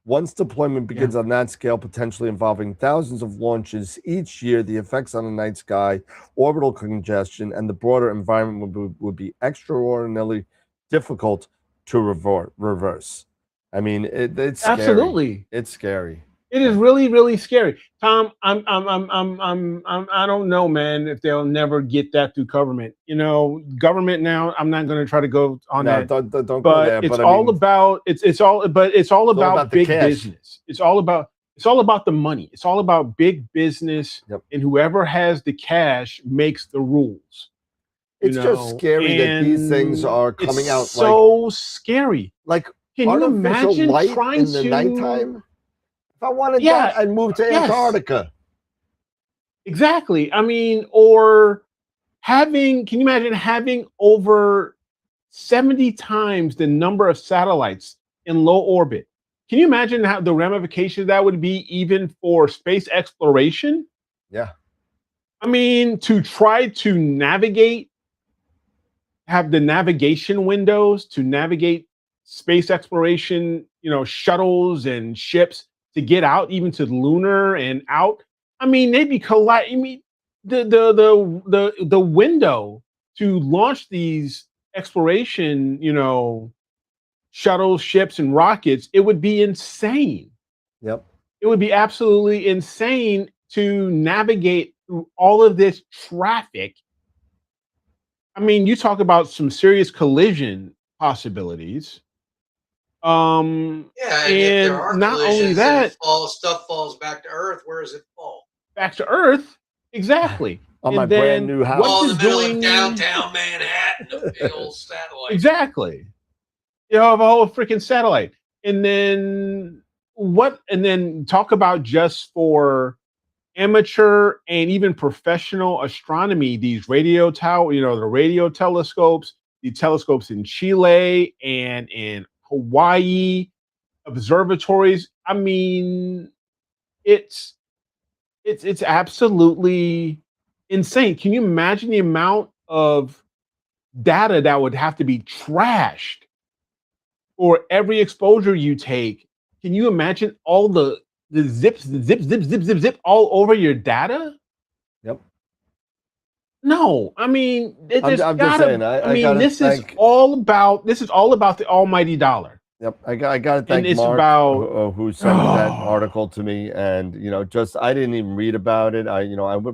Once deployment begins on that scale, potentially involving thousands of launches each year, the effects on the night sky, orbital congestion, and the broader environment would be extraordinarily difficult to reverse. I mean, it's scary. Absolutely. It's scary. It is really, really scary. Tom, I don't know, man, if they'll never get that through government. You know, government now, I'm not going to try to go on that. Don't go but there. It's all about big cash. business. It's all about the money. It's all about big business, and whoever has the cash makes the rules. It's just scary that these things are coming out. So scary. Like, can you imagine light trying in the to nighttime? If I wanted that, I'd move to Antarctica. Exactly. I mean, or can you imagine having over 70 times the number of satellites in low orbit? Can you imagine how the ramifications that would be even for space exploration? Yeah. I mean, to try to navigate, have the navigation windows to navigate space exploration, shuttles and ships to get out even to lunar and out. I mean, they'd be colliding. I mean, the window to launch these exploration, shuttles, ships, and rockets, it would be insane. Yep. It would be absolutely insane to navigate through all of this traffic. I mean, you talk about some serious collision possibilities. And if there are not only that, stuff falls back to Earth. Where does it fall? Back to Earth, exactly. On my brand new house. In the middle of downtown Manhattan, a big old satellite. Exactly. You have a whole freaking satellite. And then talk about just for amateur and even professional astronomy, these radio tower, the radio telescopes, the telescopes in Chile and in Hawaii, observatories. I mean, it's absolutely insane. Can you imagine the amount of data that would have to be trashed for every exposure you take? Can you imagine all the zip all over your data? Yep. No, I mean, I'm just saying. This is all about the almighty dollar. Yep, I got to thank Mark who sent that article to me, and I didn't even read about it. I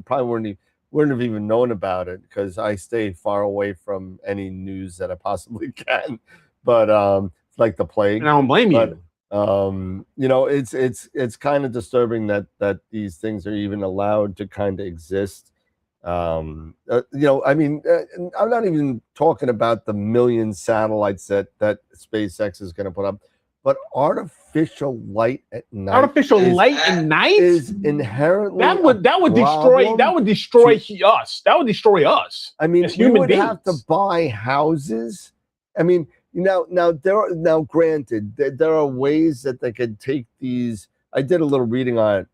probably wouldn't have even known about it because I stay far away from any news that I possibly can. But it's like the plague. And I don't blame you. It's kind of disturbing that these things are even allowed to kind of exist. I'm not even talking about the million satellites that SpaceX is going to put up, but artificial light at night. Is inherently that would destroy us. That would destroy us. I mean, as human would beings. have to buy houses. I mean, granted, there are ways that they could take these. I did a little reading on it.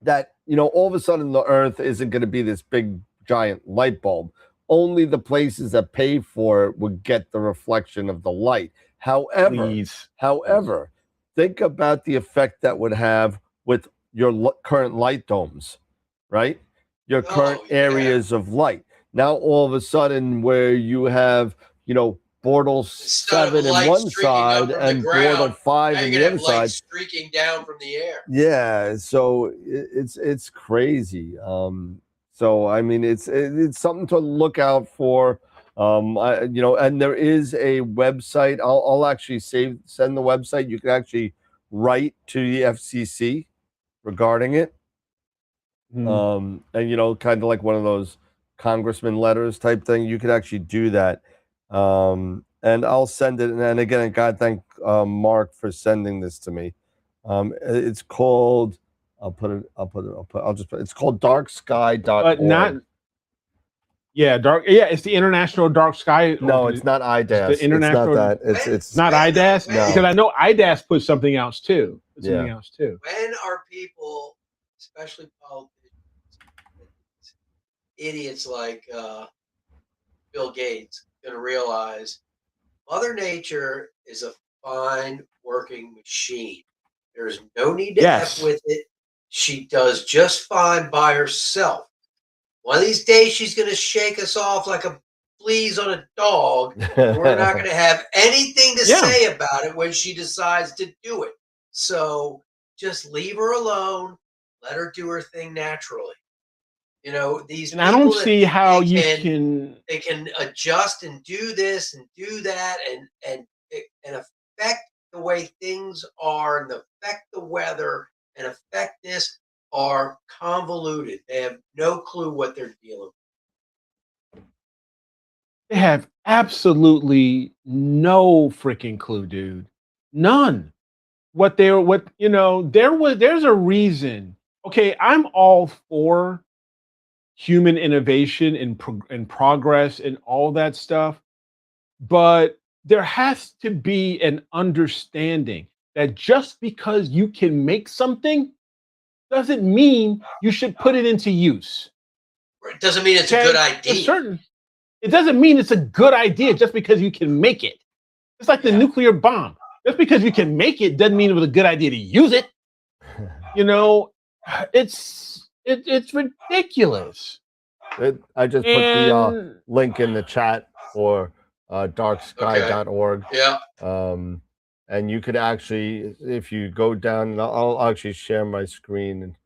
That all of a sudden the Earth isn't going to be this big giant light bulb. Only the places that pay for it would get the reflection of the light. However, think about the effect that would have with your current light domes, right? Your current areas of light. Now all of a sudden, where you have Bortle 7 in one side and Bortle 5 in the other side, streaking down from the air. Yeah, so it's crazy. So I mean, it's something to look out for. And there is a website. I'll actually send the website. You can actually write to the FCC regarding it. And kind of like one of those congressman letters type thing. You could actually do that. and I'll send it. And again, I gotta thank Mark for sending this to me. It's called. It's called darksky.org. But not. Yeah, it's the International Dark Sky. No, it's not IDAS. It's the International. It's not that. It's not IDAS. No. Because I know IDAS put something else too. When are people, especially politicians, idiots like Bill Gates, going to realize Mother Nature is a fine working machine? There's no need to F with it. She does just fine by herself. One of these days, she's going to shake us off like a fleas on a dog. We're not going to have anything to say about it when she decides to do it. So just leave her alone. Let her do her thing naturally. You know, these. And I don't see how you can. They can adjust and do this and do that and affect the way things are and affect the weather and affect this. Are convoluted. They have no clue what they're dealing with. They have absolutely no freaking clue, dude. None. There's a reason. Okay, I'm all for human innovation and progress and all that stuff, but there has to be an understanding that just because you can make something doesn't mean you should put it into use. It doesn't mean it's a good idea. It doesn't mean it's a good idea just because you can make it. It's like the nuclear bomb. Just because you can make it doesn't mean it was a good idea to use it. You know, it's ridiculous. I just put the link in the chat for darksky.org. Yeah. And you could actually, if you go down, I'll actually share my screen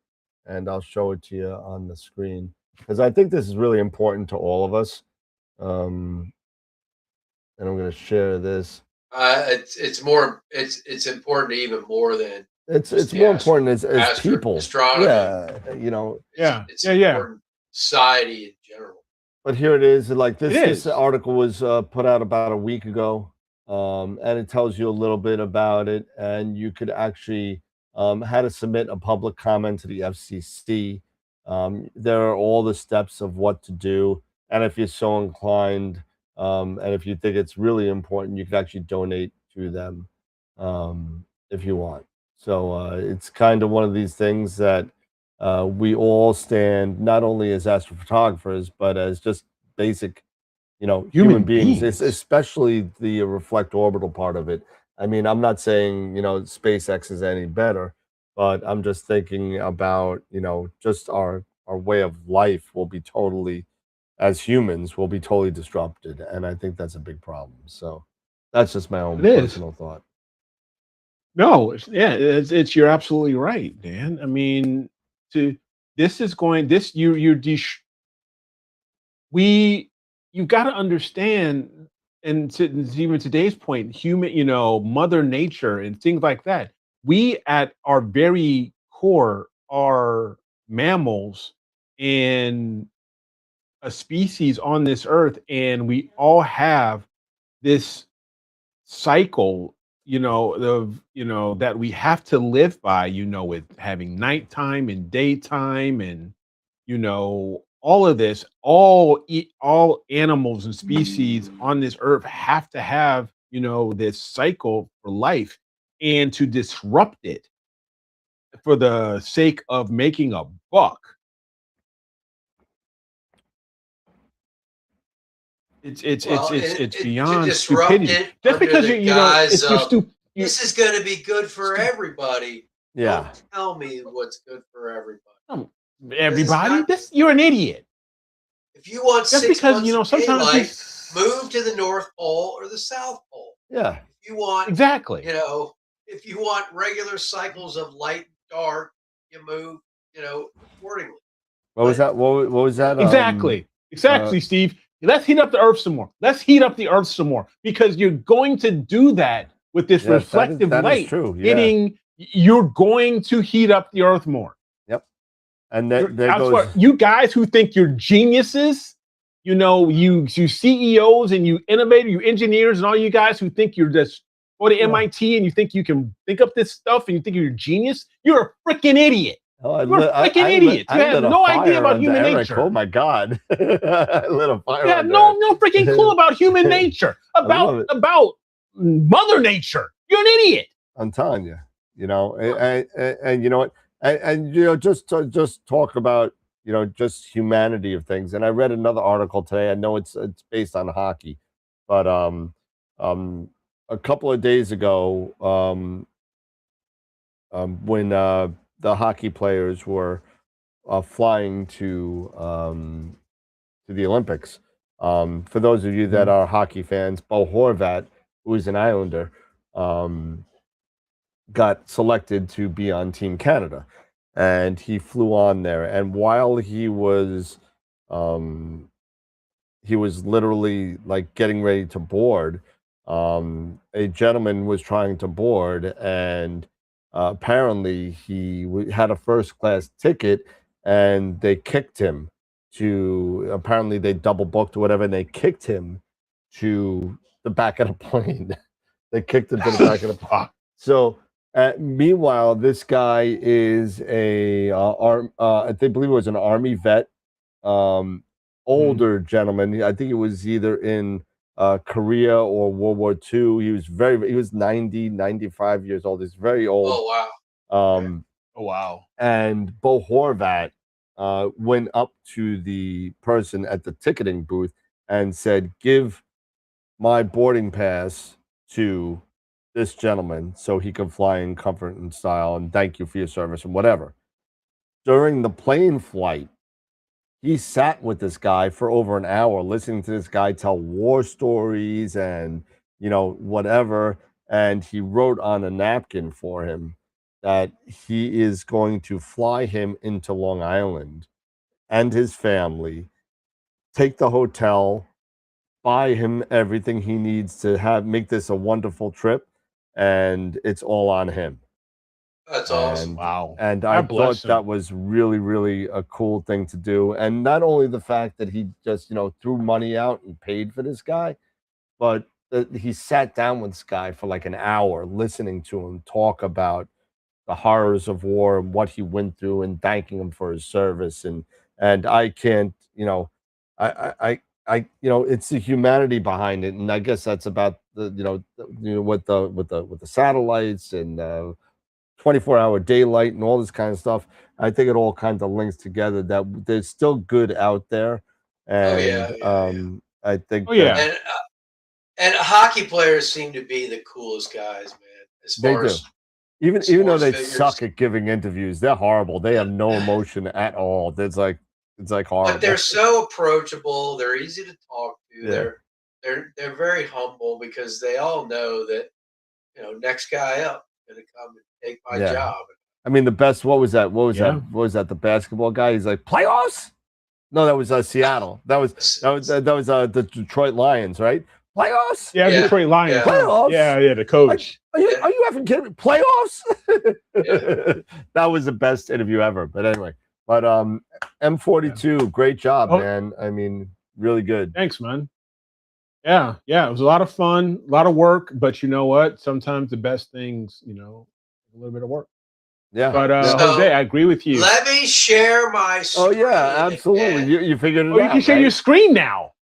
and I'll show it to you on the screen because I think this is really important to all of us. And I'm going to share this. It's important even more than it's more important as people. Astronomy. Yeah, you know. It's important society in general. But here it is. Like this article was put out about a week ago. And it tells you a little bit about it, and you could actually how to submit a public comment to the FCC. There are all the steps of what to do, and if you're so inclined, and if you think it's really important, you could actually donate to them if you want. So it's kind of one of these things that we all stand not only as astrophotographers, but as just basic human beings, especially the reflect orbital part of it. I mean, I'm not saying, SpaceX is any better, but I'm just thinking about, just our way of life will be totally, as humans, will be totally disrupted. And I think that's a big problem. So that's just my own personal thought. No, you're absolutely right, Dan. I mean, you've got to understand, and to even today's point, human, Mother Nature and things like that. We at our very core are mammals and a species on this earth, and we all have this cycle, that we have to live by, with having nighttime and daytime and, all of this, all animals and species on this earth have to have, this cycle for life, and to disrupt it for the sake of making a buck. It's beyond stupidity. Just because this is going to be good for everybody. Yeah. Don't tell me what's good for everybody. Everybody, you're an idiot. If you want just 6 because months sometimes daylight, move to the North Pole or the South Pole. Yeah. If you want if you want regular cycles of light and dark, you move, accordingly. What was that? Exactly, Steve. Let's heat up the Earth some more. Because you're going to do that with this reflective light hitting. You're going to heat up the Earth more. Yep. And there goes you guys who think you're geniuses. you CEOs and you innovators, you engineers, and all you guys who think you're just go to MIT and you think you can think up this stuff and you think you're a genius, you're a freaking idiot. You're a freaking idiot. You have no idea about human nature. Oh my God. I lit a fire. You have no freaking clue about human nature, about Mother Nature. You're an idiot. I'm telling you, and you know what, and just talk about just humanity of things. And I read another article today. I know it's based on hockey, but a couple of days ago, when the hockey players were flying to the Olympics. For those of you that are hockey fans, Bo Horvat, who is an Islander, got selected to be on Team Canada, and he flew on there. And while he was literally like getting ready to board, a gentleman was trying to board, and apparently he had a first class ticket, and they kicked him to, apparently they double booked or whatever, and they kicked him to the back of the plane. They kicked him to the back of the plane. So meanwhile, this guy is I believe it was an Army vet, older gentleman. I think it was either in Korea or World War II. He was 90, 95 years old. He's very old. Oh, wow. Oh, wow. And Bo Horvat went up to the person at the ticketing booth and said, "Give my boarding pass to this gentleman so he can fly in comfort and style, and thank you for your service," and whatever. During the plane flight, he sat with this guy for over an hour, listening to this guy tell war stories and, whatever. And he wrote on a napkin for him that he is going to fly him into Long Island and his family, take the hotel, buy him everything he needs to make this a wonderful trip, and it's all on him. That's awesome. Wow. And I thought that was really, really a cool thing to do. And not only the fact that he just, threw money out and paid for this guy, but that he sat down with this guy for like an hour listening to him talk about the horrors of war and what he went through, and thanking him for his service. And I can't, it's the humanity behind it. And I guess that's about the, with the satellites and 24-hour daylight and all this kind of stuff. I think it all kind of links together, that there's still good out there. And I think and hockey players seem to be the coolest guys, man. As far as even though they suck at giving interviews, they're horrible. They have no emotion at all. It's like horrible. But they're so approachable. They're easy to talk to. Yeah. They're very humble, because they all know that next guy up is going to come and take my job. I mean, the best. What was that? What was that? The basketball guy. He's like, playoffs? No, that was Seattle. That was the Detroit Lions, right? Playoffs? Yeah, Detroit Lions. Yeah. Playoffs? Yeah, the coach. Are you having kidding me? Playoffs? That was the best interview ever. But anyway, M42, great job, man. I mean, really good. Thanks, man. Yeah, it was a lot of fun, a lot of work, but you know what? Sometimes the best things, a little bit of work. Yeah. But Jose, I agree with you. Let me share my screen. Oh yeah, absolutely. You figured it out. You can share your screen now.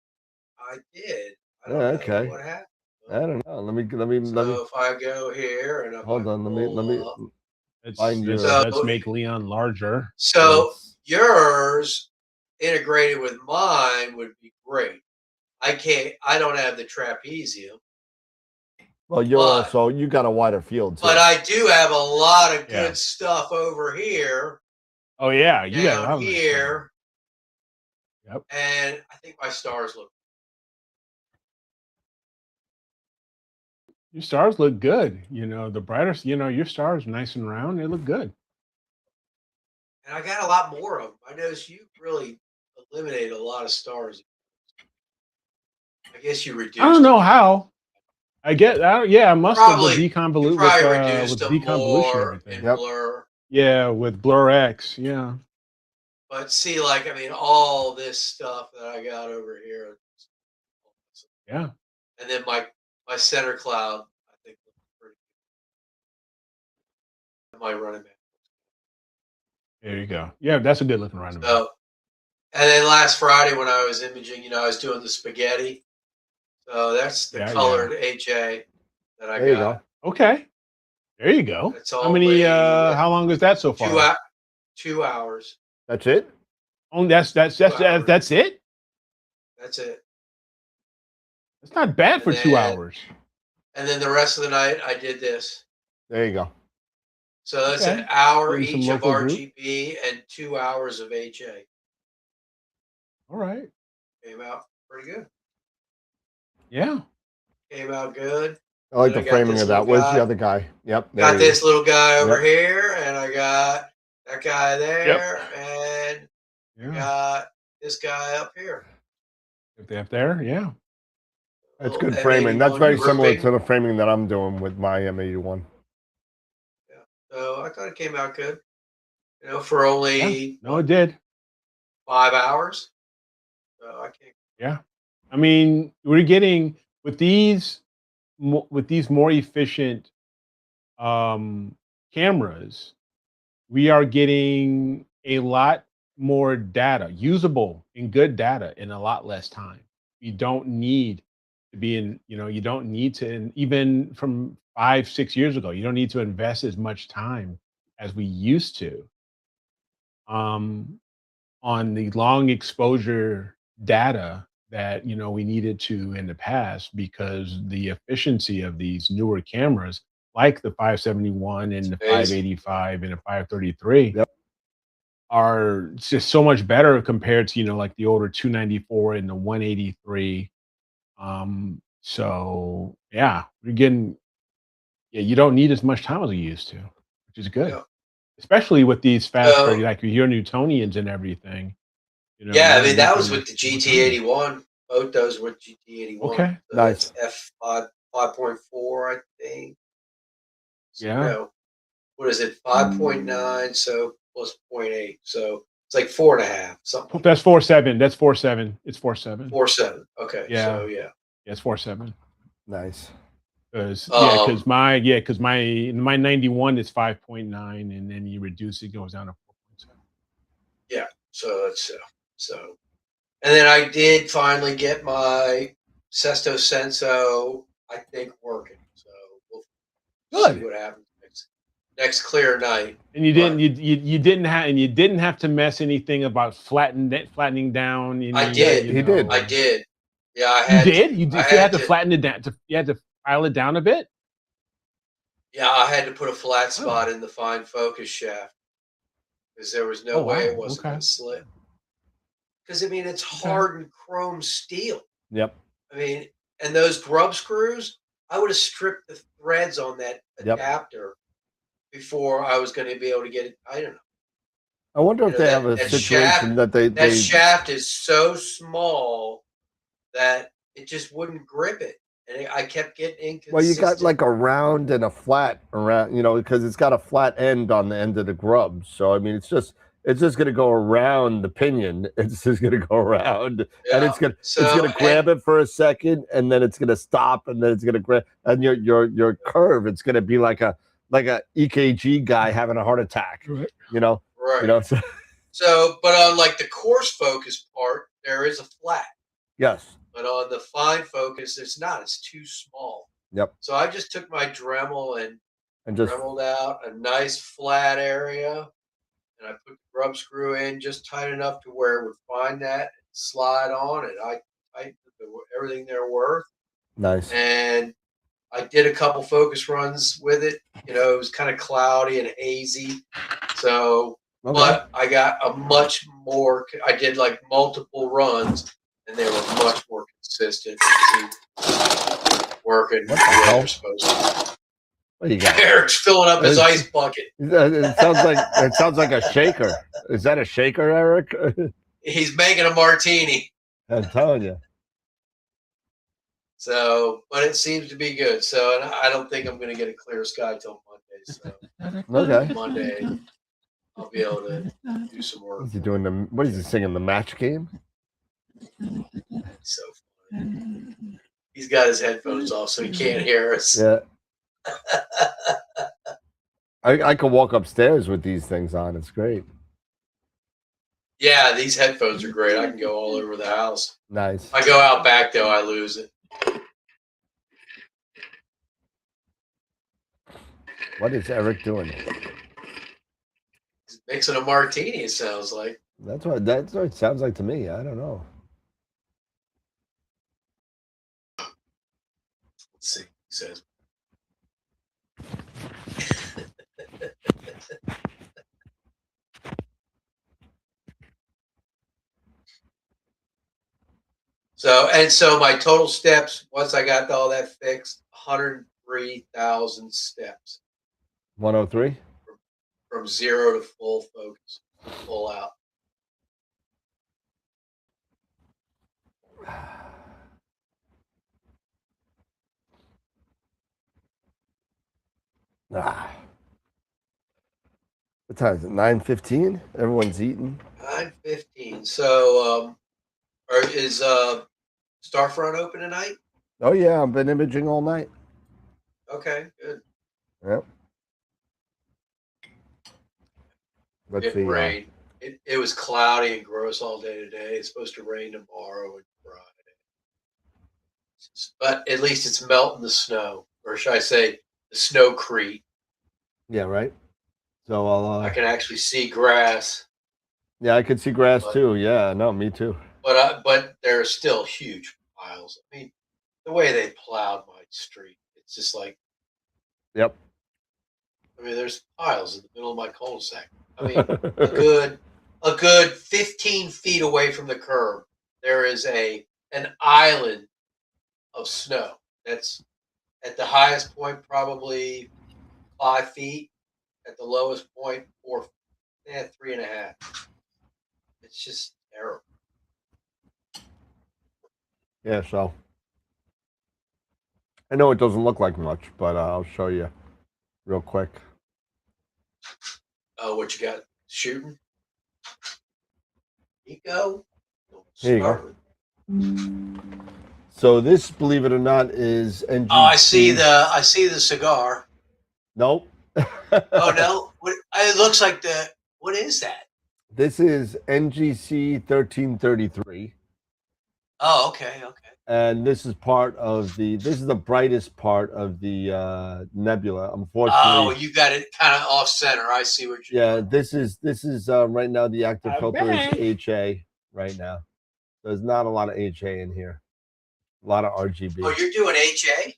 I did. Okay. What happened? I don't know. Let me. If I go here and hold on, let me. Let's make Leon larger. So yours integrated with mine would be great. I don't have the trapezium. Well, you got a wider field too. But I do have a lot of good stuff over here. Oh yeah, you got here. Yep. And I think my stars look. Your stars look good. The brightest. Your stars are nice and round. They look good. And I got a lot more of them. I noticed you really eliminated a lot of stars. I guess you reduced. I don't know how. I must have with deconvolution. Probably reduced them more in Blur. Yeah, with Blur X. Yeah. But see, like, I mean, all this stuff that I got over here. Yeah. And then my center cloud, I think, looks pretty good. My running man. There you go. Yeah, that's a good looking running man. So, and then last Friday when I was imaging, I was doing the spaghetti. So that's the colored HA that I There you got. go. Okay. There you go. It's How many? only, How long is that so far? 2 hours. That's it? Oh, that's it. That's it. It's not bad for 2 hours. And then the rest of the night, I did this. There you go. So that's an hour Doing some each of local group. RGB and 2 hours of HA. All right. Came out pretty good. Yeah. Came out good. I like the framing of that. Where's the other guy? Yep. Got this little guy over here, and I got that guy there, and got this guy up here. Up there, yeah. That's good framing. That's very similar to the framing that I'm doing with my M81. Yeah. So I thought it came out good. For only no, it did 5 hours. So I can't. Yeah. I mean, we're getting with these more efficient cameras, we are getting a lot more data, usable and good data in a lot less time. You don't need to be in, you don't need to, even from 5-6 years ago, you don't need to invest as much time as we used to on the long exposure data that we needed to in the past, because the efficiency of these newer cameras like the 571 and the 585 and the 533 are just so much better compared to like the older 294 and the 183. So yeah, we're getting, you don't need as much time as you used to, which is good. Especially with these faster, like your Newtonians and everything. I mean, that was with the GT81. Both those were GT81. Okay, so nice. F5 5.4, I think. So, what is it? 5.9, so plus 0.8. So it's like 4.5, something. That's 4.7. That's 4.7. It's 4.7. 4.7. Okay. Yeah. So yeah. It's 4.7. Nice. Because my 91 is 5.9, and then you reduce it, goes down to 4.7. Yeah. So it's and then I did finally get my Sesto Senso, I think, working. So we'll see what happens next clear night. And you didn't have to mess anything about flattening down. I did. He did. I did. Yeah, I had. You had to flatten it down. You had to file it down a bit. Yeah, I had to put a flat spot in the fine focus shaft because there was no way it wasn't going to slip. Because I mean, it's hardened chrome steel. Yep. I mean, and those grub screws, I would have stripped the threads on that adapter before I was going to be able to get it. I don't know. I wonder if they have a situation that that shaft is so small that it just wouldn't grip it, and I kept getting inconsistent. Well, you got like a round and a flat around, because it's got a flat end on the end of the grub. So I mean, it's just going to go around the pinion. It's just going to go around, and it's going to grab it for a second, and then it's going to stop, and then it's going to grab, and your curve. It's going to be like a EKG guy having a heart attack. Right. Right. So, but on like the coarse focus part, there is a flat. Yes. But on the fine focus, it's not. It's too small. Yep. So I just took my Dremel and just Dremeled out a nice flat area, and I put the grub screw in just tight enough to where it would find that and slide on, and I tightened everything there worked. Nice. And I did a couple focus runs with it. It was kind of cloudy and hazy. So, but I got I did like multiple runs, and they were much more consistent. Working the way they're supposed to. What do you got? Eric's filling up his ice bucket. It sounds like a shaker. Is that a shaker, Eric? He's making a martini. I'm telling you. So, but it seems to be good. So, and I don't think I'm going to get a clear sky till Monday. So, Okay. Monday. I'll be able to do some work. Is he doing the? What is he singing? The match game? So funny. He's got his headphones off, so he can't hear us. Yeah. I could walk upstairs with these things on. It's great. Yeah, these headphones are great. I can go all over the house. Nice. If I go out back, though, I lose it. What is Eric doing? He's mixing a martini, it sounds like. That's what it sounds like to me. I don't know. Let's see. He says. So my total steps, once I got all that fixed, 103,000 steps. 103? From zero to full focus, full out. What time is it? 9:15? Everyone's eating. 9:15. So, is Starfront open tonight? Oh yeah, I've been imaging all night. Okay, good. Yep. Let's see. Rain. It was cloudy and gross all day today. It's supposed to rain tomorrow and Friday. But at least it's melting the snow, or should I say, the snowcrete. Yeah, right. So I can actually see grass. Yeah, I could see grass too. Yeah, no, me too. But there are still huge piles. I mean, the way they plowed my street, it's just like. Yep. I mean, there's piles in the middle of my cul-de-sac. I mean, a good 15 feet away from the curb, there is an island of snow. That's at the highest point probably 5 feet. At the lowest point, 3.5. It's just terrible. Yeah, so I know it doesn't look like much, but I'll show you real quick. Oh, what you got? Shooting? Nico? Here you go. So this, believe it or not, is NGC. Oh, I see the cigar. Nope. Oh no! It looks like what is that? This is NGC 1333. Oh, okay. And this is this is the brightest part of the nebula. Unfortunately. Oh, you got it kind of off center. I see what you're doing. This is right now the active filter is HA right now. There's not a lot of HA in here. A lot of RGB. Oh, you're doing HA?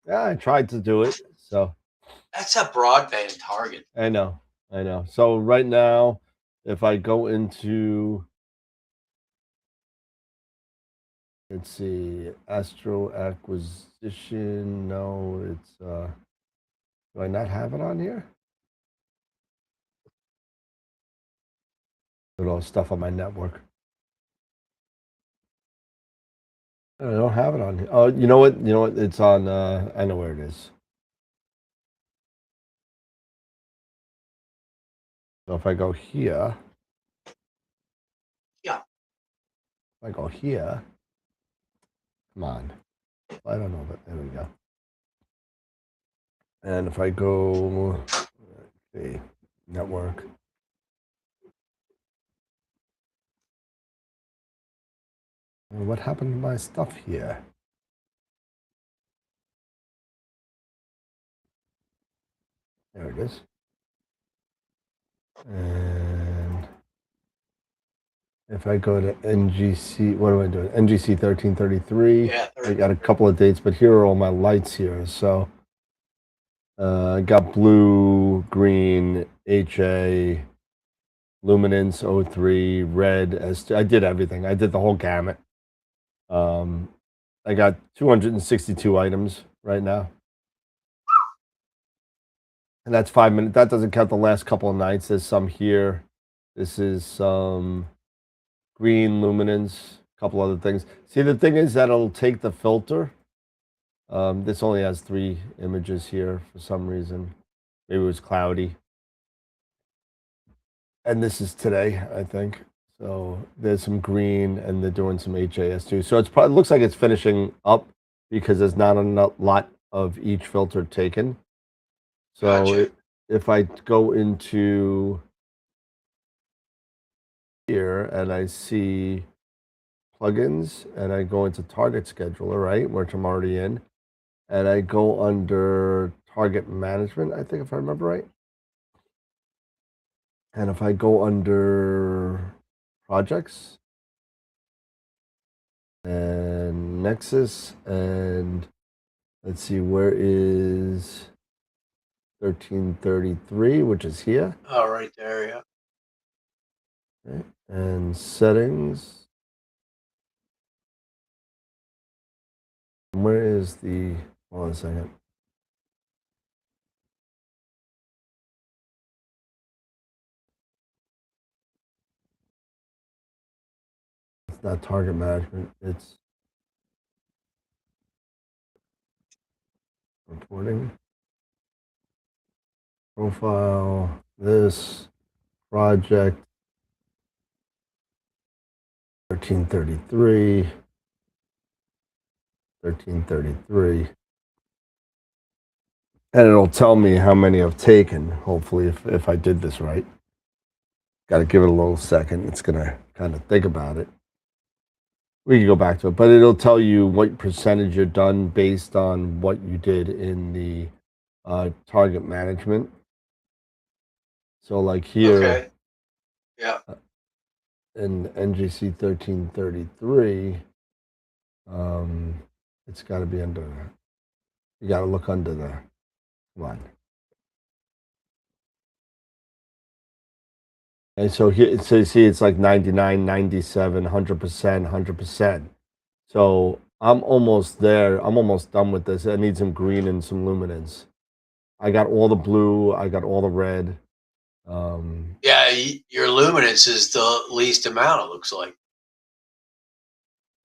Yeah, I tried to do it. So that's a broadband target. I know. So right now, if I go into, let's see, Astro Acquisition. No, it's do I not have it on here? Put all stuff on my network. I don't have it on here. Oh, you know what? It's on. I know where it is. So if I go here, yeah. If I go here, come on. I don't know, but there we go. And if I go, okay, network. What happened to my stuff here? There it is. And if I go to NGC, what am I doing? NGC 1333. Yeah, I got a couple of dates, but here are all my lights here. So I got blue, green, HA, luminance, O3, red, S2. I did everything. I did the whole gamut. I got 262 items right now. And that's 5 minutes. That doesn't count the last couple of nights. There's some here. This is some green luminance, a couple other things. See, the thing is that it'll take the filter. This only has 3 images here for some reason. Maybe it was cloudy. And this is today, I think. So there's some green, and they're doing some HAS too. So it's probably looks like it's finishing up because there's not a lot of each filter taken. So Gotcha. if I go into here and I see plugins and I go into target scheduler, right, which I'm already in, and I go under target management, I think, if I remember right. And if I go under projects and Nexus, and let's see, where is 1333, which is here. Oh, right there, yeah. Okay. And settings. Where is the, hold on a second. It's not target management, it's reporting. Profile, this project, 1333, 1333. And it'll tell me how many I've taken, hopefully, if I did this right. Got to give it a little second. It's going to kind of think about it. We can go back to it, but it'll tell you what percentage you're done based on what you did in the target management. So like here, Okay. Yeah. in NGC 1333, it's got to be under, you got to look under the, come on. And so here, so you see, it's like 99, 97, 100%, 100%. So I'm almost there. I'm almost done with this. I need some green and some luminance. I got all the blue. I got all the red. Yeah, your luminance is the least amount, it looks like.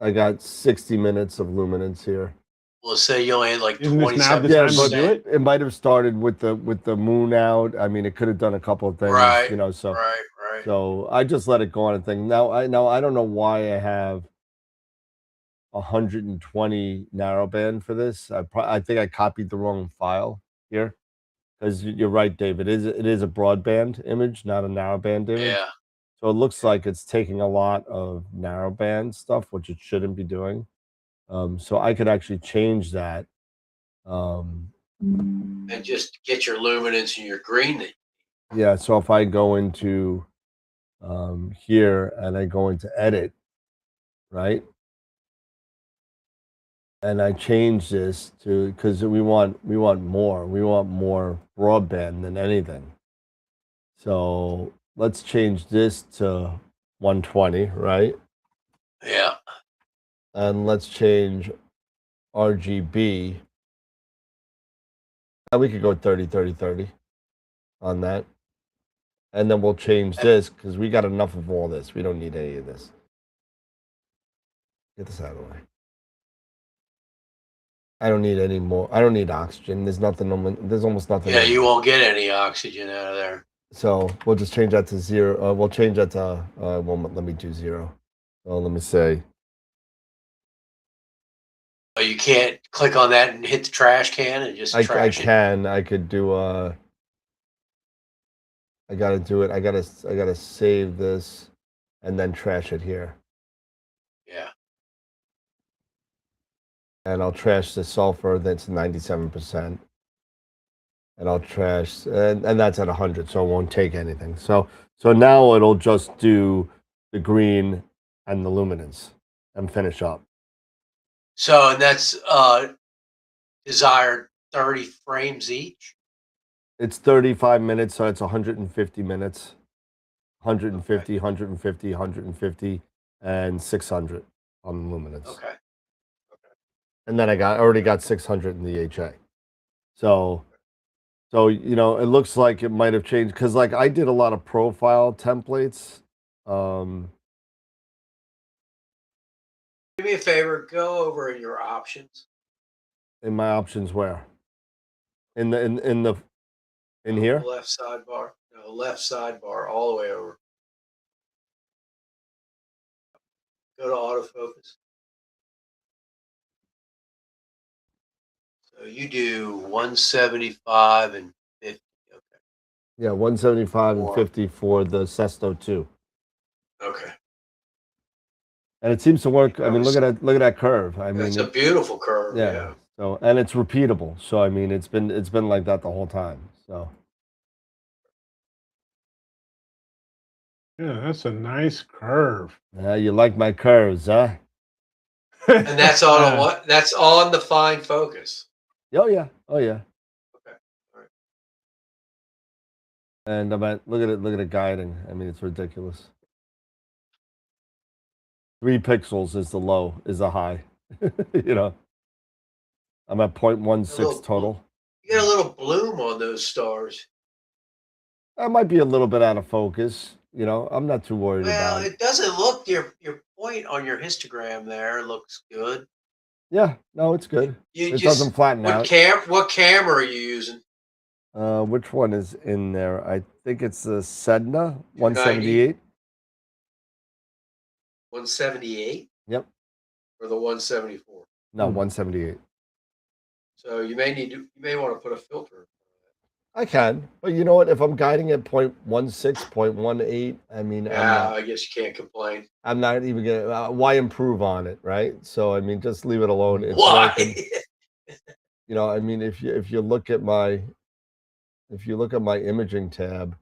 I got 60 minutes of luminance here. Well, say you only had like Isn't this now the 27%. time to do it? It might have started with the moon out. I mean, it could have done a couple of things, Right, you know. So right. so I just let it go on a thing. Now I don't know why I have 120 narrowband for this. I think I copied the wrong file here, because you're right, Dave. It is a broadband image, not a narrowband image. Yeah. So it looks like it's taking a lot of narrowband stuff, which it shouldn't be doing. So I could actually change that. And just get your luminance and your green. Yeah. So if I go into here and I go into edit, right? And I change this to, because we want more broadband than anything. So let's change this to 120, right? Yeah. And let's change RGB. We could go 30, 30, 30 on that. And then we'll change this because we got enough of all this. We don't need any of this. Get this out of the way. I don't need any more. I don't need oxygen. There's nothing. There's almost nothing. Yeah, you won't get any oxygen out of there. So we'll just change that to 0. We'll change that to, well, let me do 0. So let me say. Oh, you can't click on that and hit the trash can and just trash it? I can. I could do, I got to do it. I got to save this and then trash it here. Yeah. And I'll trash the sulfur that's 97%. And I'll trash, and that's at 100, so it won't take anything. So now it'll just do the green and the luminance and finish up. So, and that's desired 30 frames each? It's 35 minutes, so it's 150 minutes. 150, 150, 150, and 600 on the luminance. Okay. And then I already got 600 in the HA. So you know, it looks like it might have changed because, like, I did a lot of profile templates. Do me a favor, go over your options. In my options, where? In here? Left sidebar. No, left sidebar all the way over. Go to autofocus. So you do 175 and 50. Okay. Yeah, 175 and 50 for the Sesto 2. Okay. And it seems to work. I mean, look at that curve. I mean, it's a beautiful curve. Yeah. So, and it's repeatable. So, I mean, it's been like that the whole time. So. Yeah, that's a nice curve. You like my curves, huh? And that's on what? That's on the fine focus. Oh yeah. Oh yeah. Okay. All right. And look at it guiding. I mean, it's ridiculous. 3 pixels is the high. You know. I'm at 0.16 total. You get a little bloom on those stars. That might be a little bit out of focus. You know, I'm not too worried about it. Well, it doesn't look your point on your histogram there looks good. Yeah, no, it's good. It doesn't flatten out. What camera are you using? Which one is in there? I think it's the Sedna 178. 178? Yep. Or the 174? No, 178. So you may want to put a filter. I can, but you know what? If I'm guiding at 0.16, 0.18, I mean, I guess you can't complain. I'm not even gonna. Why improve on it, right? So I mean, just leave it alone. It's why? Working. You know, I mean, if you look at my imaging tab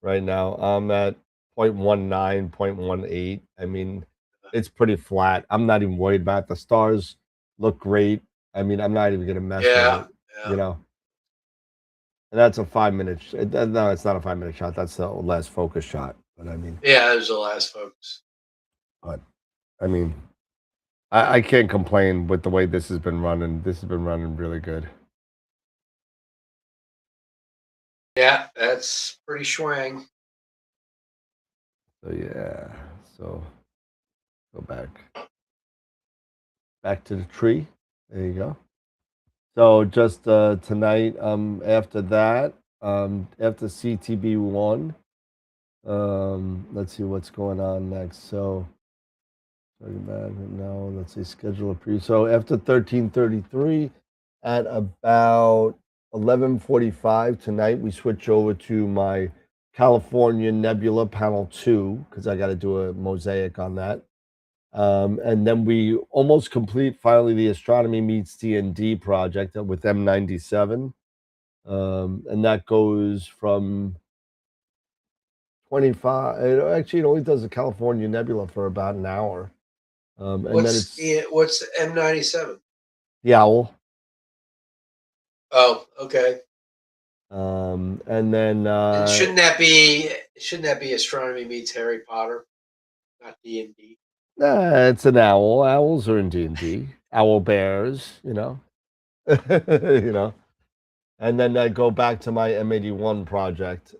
right now, I'm at 0.19, 0.18. I mean, it's pretty flat. I'm not even worried about it. The stars look great. I mean, I'm not even gonna mess with it. Yeah. You know. And that's a 5-minute. No, it's not a 5-minute shot. That's the last focus shot. But I mean, yeah, it was the last focus. But I mean, I can't complain with the way this has been running. This has been running really good. Yeah, that's pretty swang. So yeah. So go back to the tree. There you go. So just tonight, after that, after CTB1, let's see what's going on next. So, now let's see, schedule a preview. So after 13:33, at about 11:45 tonight, we switch over to my California Nebula Panel 2 because I got to do a mosaic on that. And then we almost complete finally the Astronomy Meets D&D project with M97. And that goes from 25. Actually, it only does the California Nebula for about an hour. And what's M97? The owl. Oh, okay. And then and shouldn't that be Astronomy Meets Harry Potter, not D&D? It's an owl. Owls are in D&D. Owl bears, you know. You know. And then I go back to my M81 project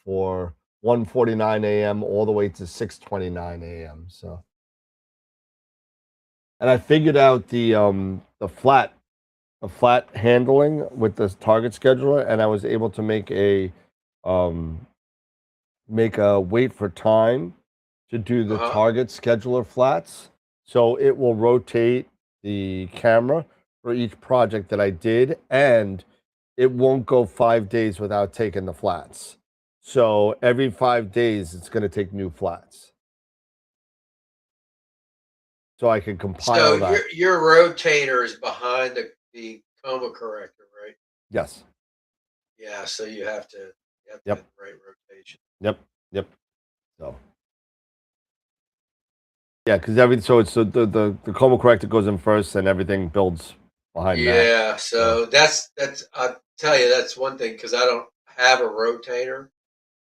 for 1:49 a.m. all the way to 6:29 a.m. So, and I figured out the flat handling with the target scheduler, and I was able to make a wait for time to do the target scheduler flats. So it will rotate the camera for each project that I did, and it won't go 5 days without taking the flats. So every 5 days, it's going to take new flats. So I can compile that. So your rotator is behind the coma corrector, right? Yes. Yeah, so you have to have Yep. the right rotation. Yep. So yeah, because so it's the coma corrector goes in first, and everything builds behind that. Yeah, so that's I'll tell you, that's one thing because I don't have a rotator,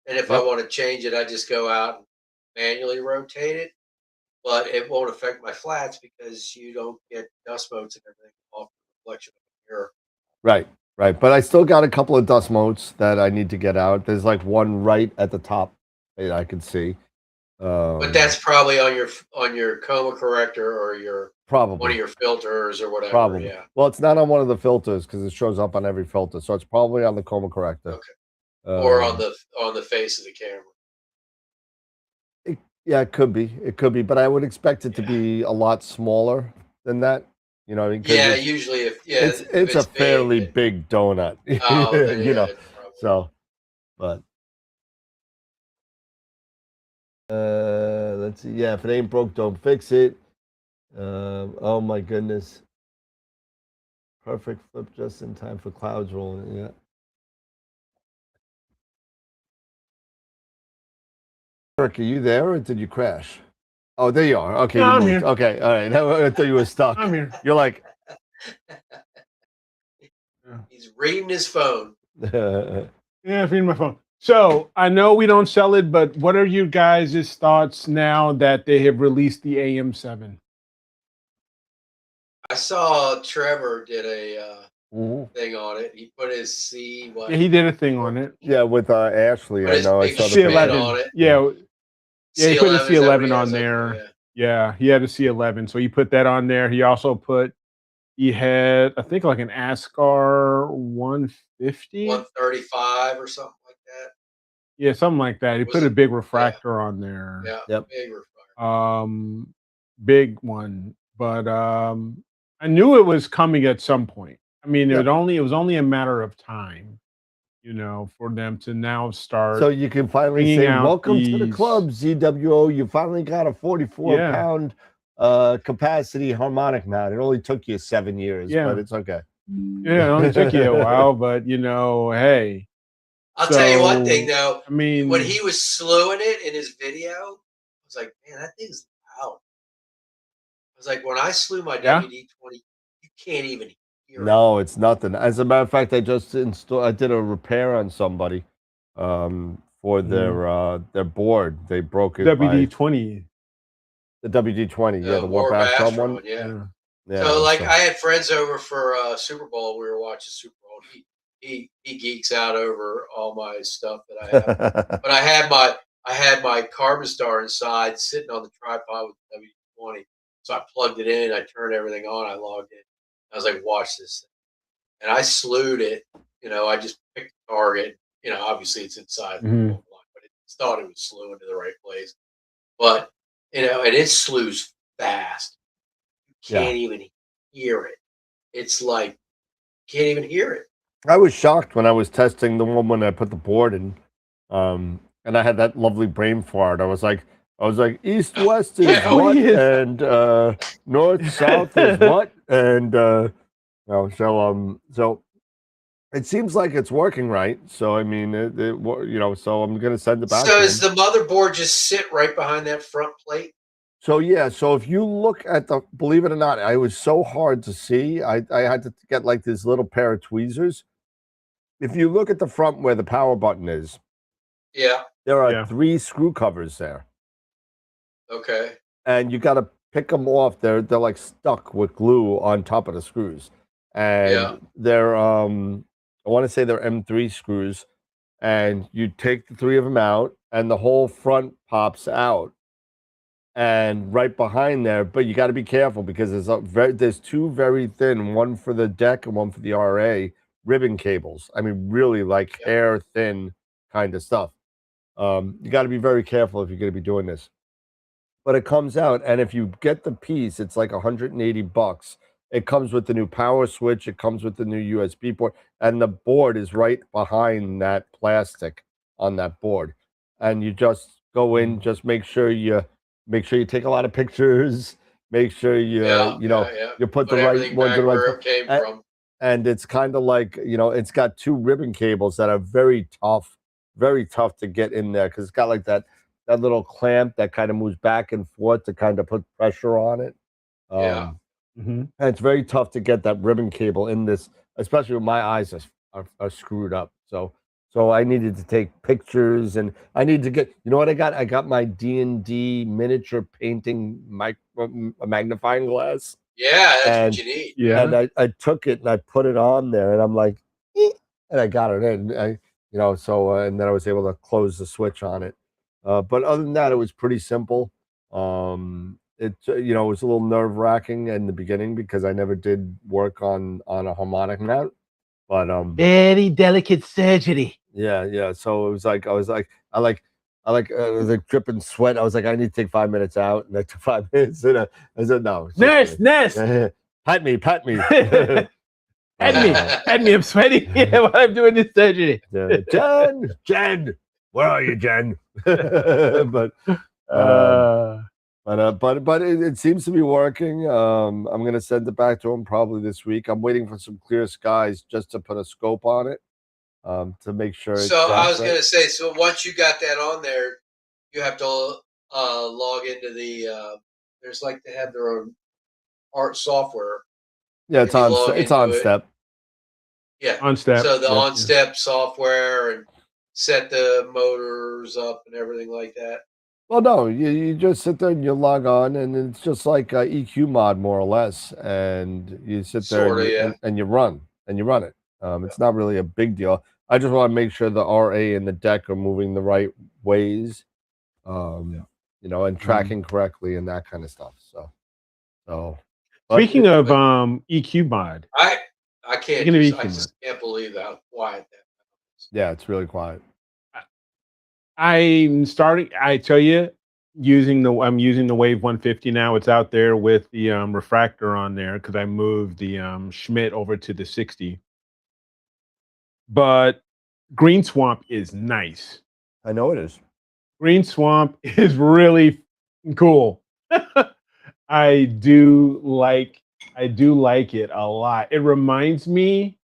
and if I want to change it, I just go out and manually rotate it. But it won't affect my flats because you don't get dust motes and everything off the reflection of the mirror. Right. But I still got a couple of dust motes that I need to get out. There's like one right at the top that I can see. But that's probably on your coma corrector or your probably one of your filters or whatever. Probably. Yeah. Well, it's not on one of the filters because it shows up on every filter, so it's probably on the coma corrector. Okay. or on the face of the camera. Yeah, it could be. It could be, but I would expect it to be a lot smaller than that. You know, because Yeah, usually if it's a fairly big donut. Oh, then, you know, probably. so, but let's see. Yeah, if it ain't broke, don't fix it. Oh my goodness. Perfect flip just in time for clouds rolling. Yeah. Eric, are you there or did you crash? Oh, there you are. Okay, No, you I'm moved. here. Okay, all right. I thought you were stuck. I'm here. You're like, he's reading his phone. Yeah, I'm reading my phone. So I know we don't sell it, but what are you guys' thoughts now that they have released the AM7? I saw Trevor did a thing on it. He put his C. Yeah, he did a thing on it. Yeah, with Ashley. Put I his know. I big saw the spin picture. on it. Yeah, he put a C11, is that what he C11 on has? there. Okay, Yeah, he had a C11, so he put that on there. He also put, he had, I think, like an ASCAR 150, 135 or something like that. Yeah, something like that. He Was put a it? big refractor on there. Yeah, Yep. big refractor. Big one. But I knew it was coming at some point. I mean, it was only a matter of time, you know, for them to now start. So you can finally bringing say, out "Welcome to the these- club, ZWO. You finally got a 44-pound capacity harmonic mount. It only took you 7 years, but it's okay." Yeah, it only took you a while, but you know, hey. I'll tell you one thing though. I mean, when he was slewing it in his video, I was like, man, that thing's loud. I was like, when I slew my WD-20, you can't even hear it. No, it's nothing. As a matter of fact, I just installed. I did a repair on somebody for their board. They broke it. WD-20. The WD-20, yeah, the Warp Astro one. Yeah. Yeah. So like I had friends over for Super Bowl. We were watching Super Bowl. He geeks out over all my stuff that I have. But I had my Carbon Star inside sitting on the tripod with WD-20. So I plugged it in, I turned everything on, I logged in. I was like, watch this thing. And I slewed it. You know, I just picked the target. You know, obviously it's inside the line, but it thought it was slewing to the right place. But you know, and it slews fast. You can't even hear it. It's like can't even hear it. I was shocked when I was testing the one when I put the board in, and I had that lovely brain fart. I was like, east west is what, and north south is what, and so it seems like it's working right. So I mean, you know, so I'm gonna send it back. So does the motherboard just sit right behind that front plate? So yeah, so if you look at the, believe it or not, it was so hard to see. I had to get like this little pair of tweezers. If you look at the front where the power button is, there are 3 screw covers there. Okay. And you got to pick them off. They're like stuck with glue on top of the screws, and they're I want to say they're M3 screws. And you take the 3 of them out, and the whole front pops out. And right behind there, but you got to be careful because there's 2 very thin, one for the deck and one for the RA ribbon cables. I mean, really like hair thin kind of stuff. You got to be very careful if you're going to be doing this. But it comes out, and if you get the piece, it's like $180. It comes with the new power switch. It comes with the new USB port, and the board is right behind that plastic on that board. And you just go in, just make sure you take a lot of pictures. Make sure you you put the right one to the right came from. And it's kind of like, you know, it's got 2 ribbon cables that are very tough to get in there because it's got like that little clamp that kind of moves back and forth to kind of put pressure on it. And it's very tough to get that ribbon cable in this, especially when my eyes are screwed up. So I needed to take pictures, and I need to get, you know what I got? I got my D&D miniature painting magnifying glass. Yeah, that's what you need. Yeah. And I took it and I put it on there, and I'm like, and I got it in. And then I was able to close the switch on it. But other than that, it was pretty simple. It was a little nerve-wracking in the beginning because I never did work on a harmonic mount. But very delicate surgery. Yeah. So it was like I was like it was like dripping sweat. I was like, I need to take 5 minutes out, and I took 5 minutes, and I said, no, it's just Nurse. pat me. Pat me. I'm sweating while I'm doing this surgery. Jen, where are you, Jen? but it seems to be working. I'm gonna send it back to him probably this week. I'm waiting for some clear skies just to put a scope on it, to make sure. So I was gonna say, so once you got that on there, you have to log into the. There's like they have their own art software. Yeah, it's on step. Yeah, on step. So the on step software and set the motors up and everything like that. Well, no, you just sit there and you log on, and it's just like EQ mod, more or less, and you sit there and you run it. It's not really a big deal. I just want to make sure the RA and the deck are moving the right ways, and tracking correctly and that kind of stuff. So. Speaking of EQ mod, I just can't believe how quiet that is. Yeah, it's really quiet. I'm starting. I tell you, I'm using the Wave 150 now. It's out there with the refractor on there because I moved the Schmidt over to the 60. But Green Swamp is nice. I know it is. Green Swamp is really cool. I do like it a lot. It reminds me,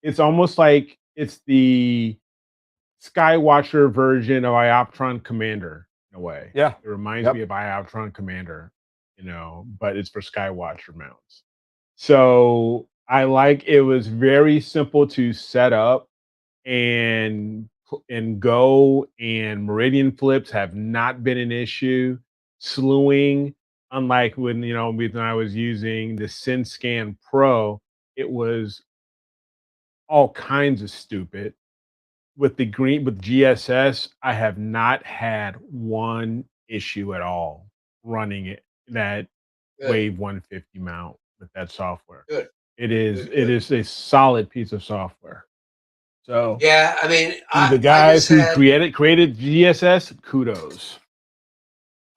it's almost like it's the Skywatcher version of Ioptron Commander in a way. Yeah. It reminds me of Ioptron Commander, but it's for Skywatcher mounts. So it was very simple to set up and go, and meridian flips have not been an issue. Slewing, unlike when I was using the SynScan Pro, it was all kinds of stupid. With GSS, I have not had one issue at all running it that Wave 150 mount with that software. Good. It is a solid piece of software. So yeah, I mean, the guys who created GSS, kudos.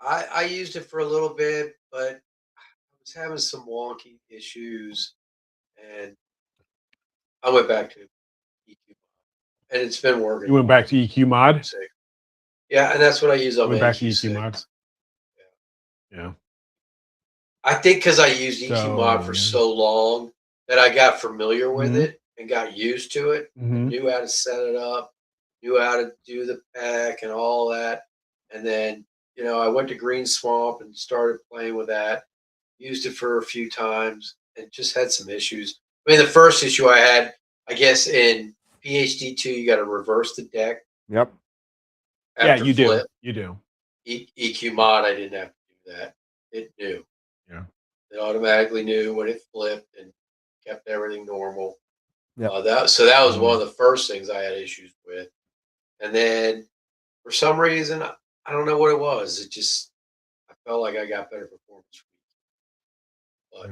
I used it for a little bit, but I was having some wonky issues, and I went back to EQ, and it's been working. You went back to EQ mod? Yeah, and that's what I use on my back to EQ mod. Yeah. I think because I used EQ mod for so long that I got familiar with it and got used to it, knew how to set it up, knew how to do the pack and all that. And then, I went to Green Swamp and started playing with that, used it for a few times and just had some issues. I mean, the first issue I had, I guess in PhD2, you got to reverse the deck. Yep. Yeah, you do. You do. EQ mod, I didn't have to do that. It knew. Yeah. It automatically knew when it flipped and kept everything normal. Yeah. That was one of the first things I had issues with. And then for some reason, I don't know what it was. I felt like I got better performance. But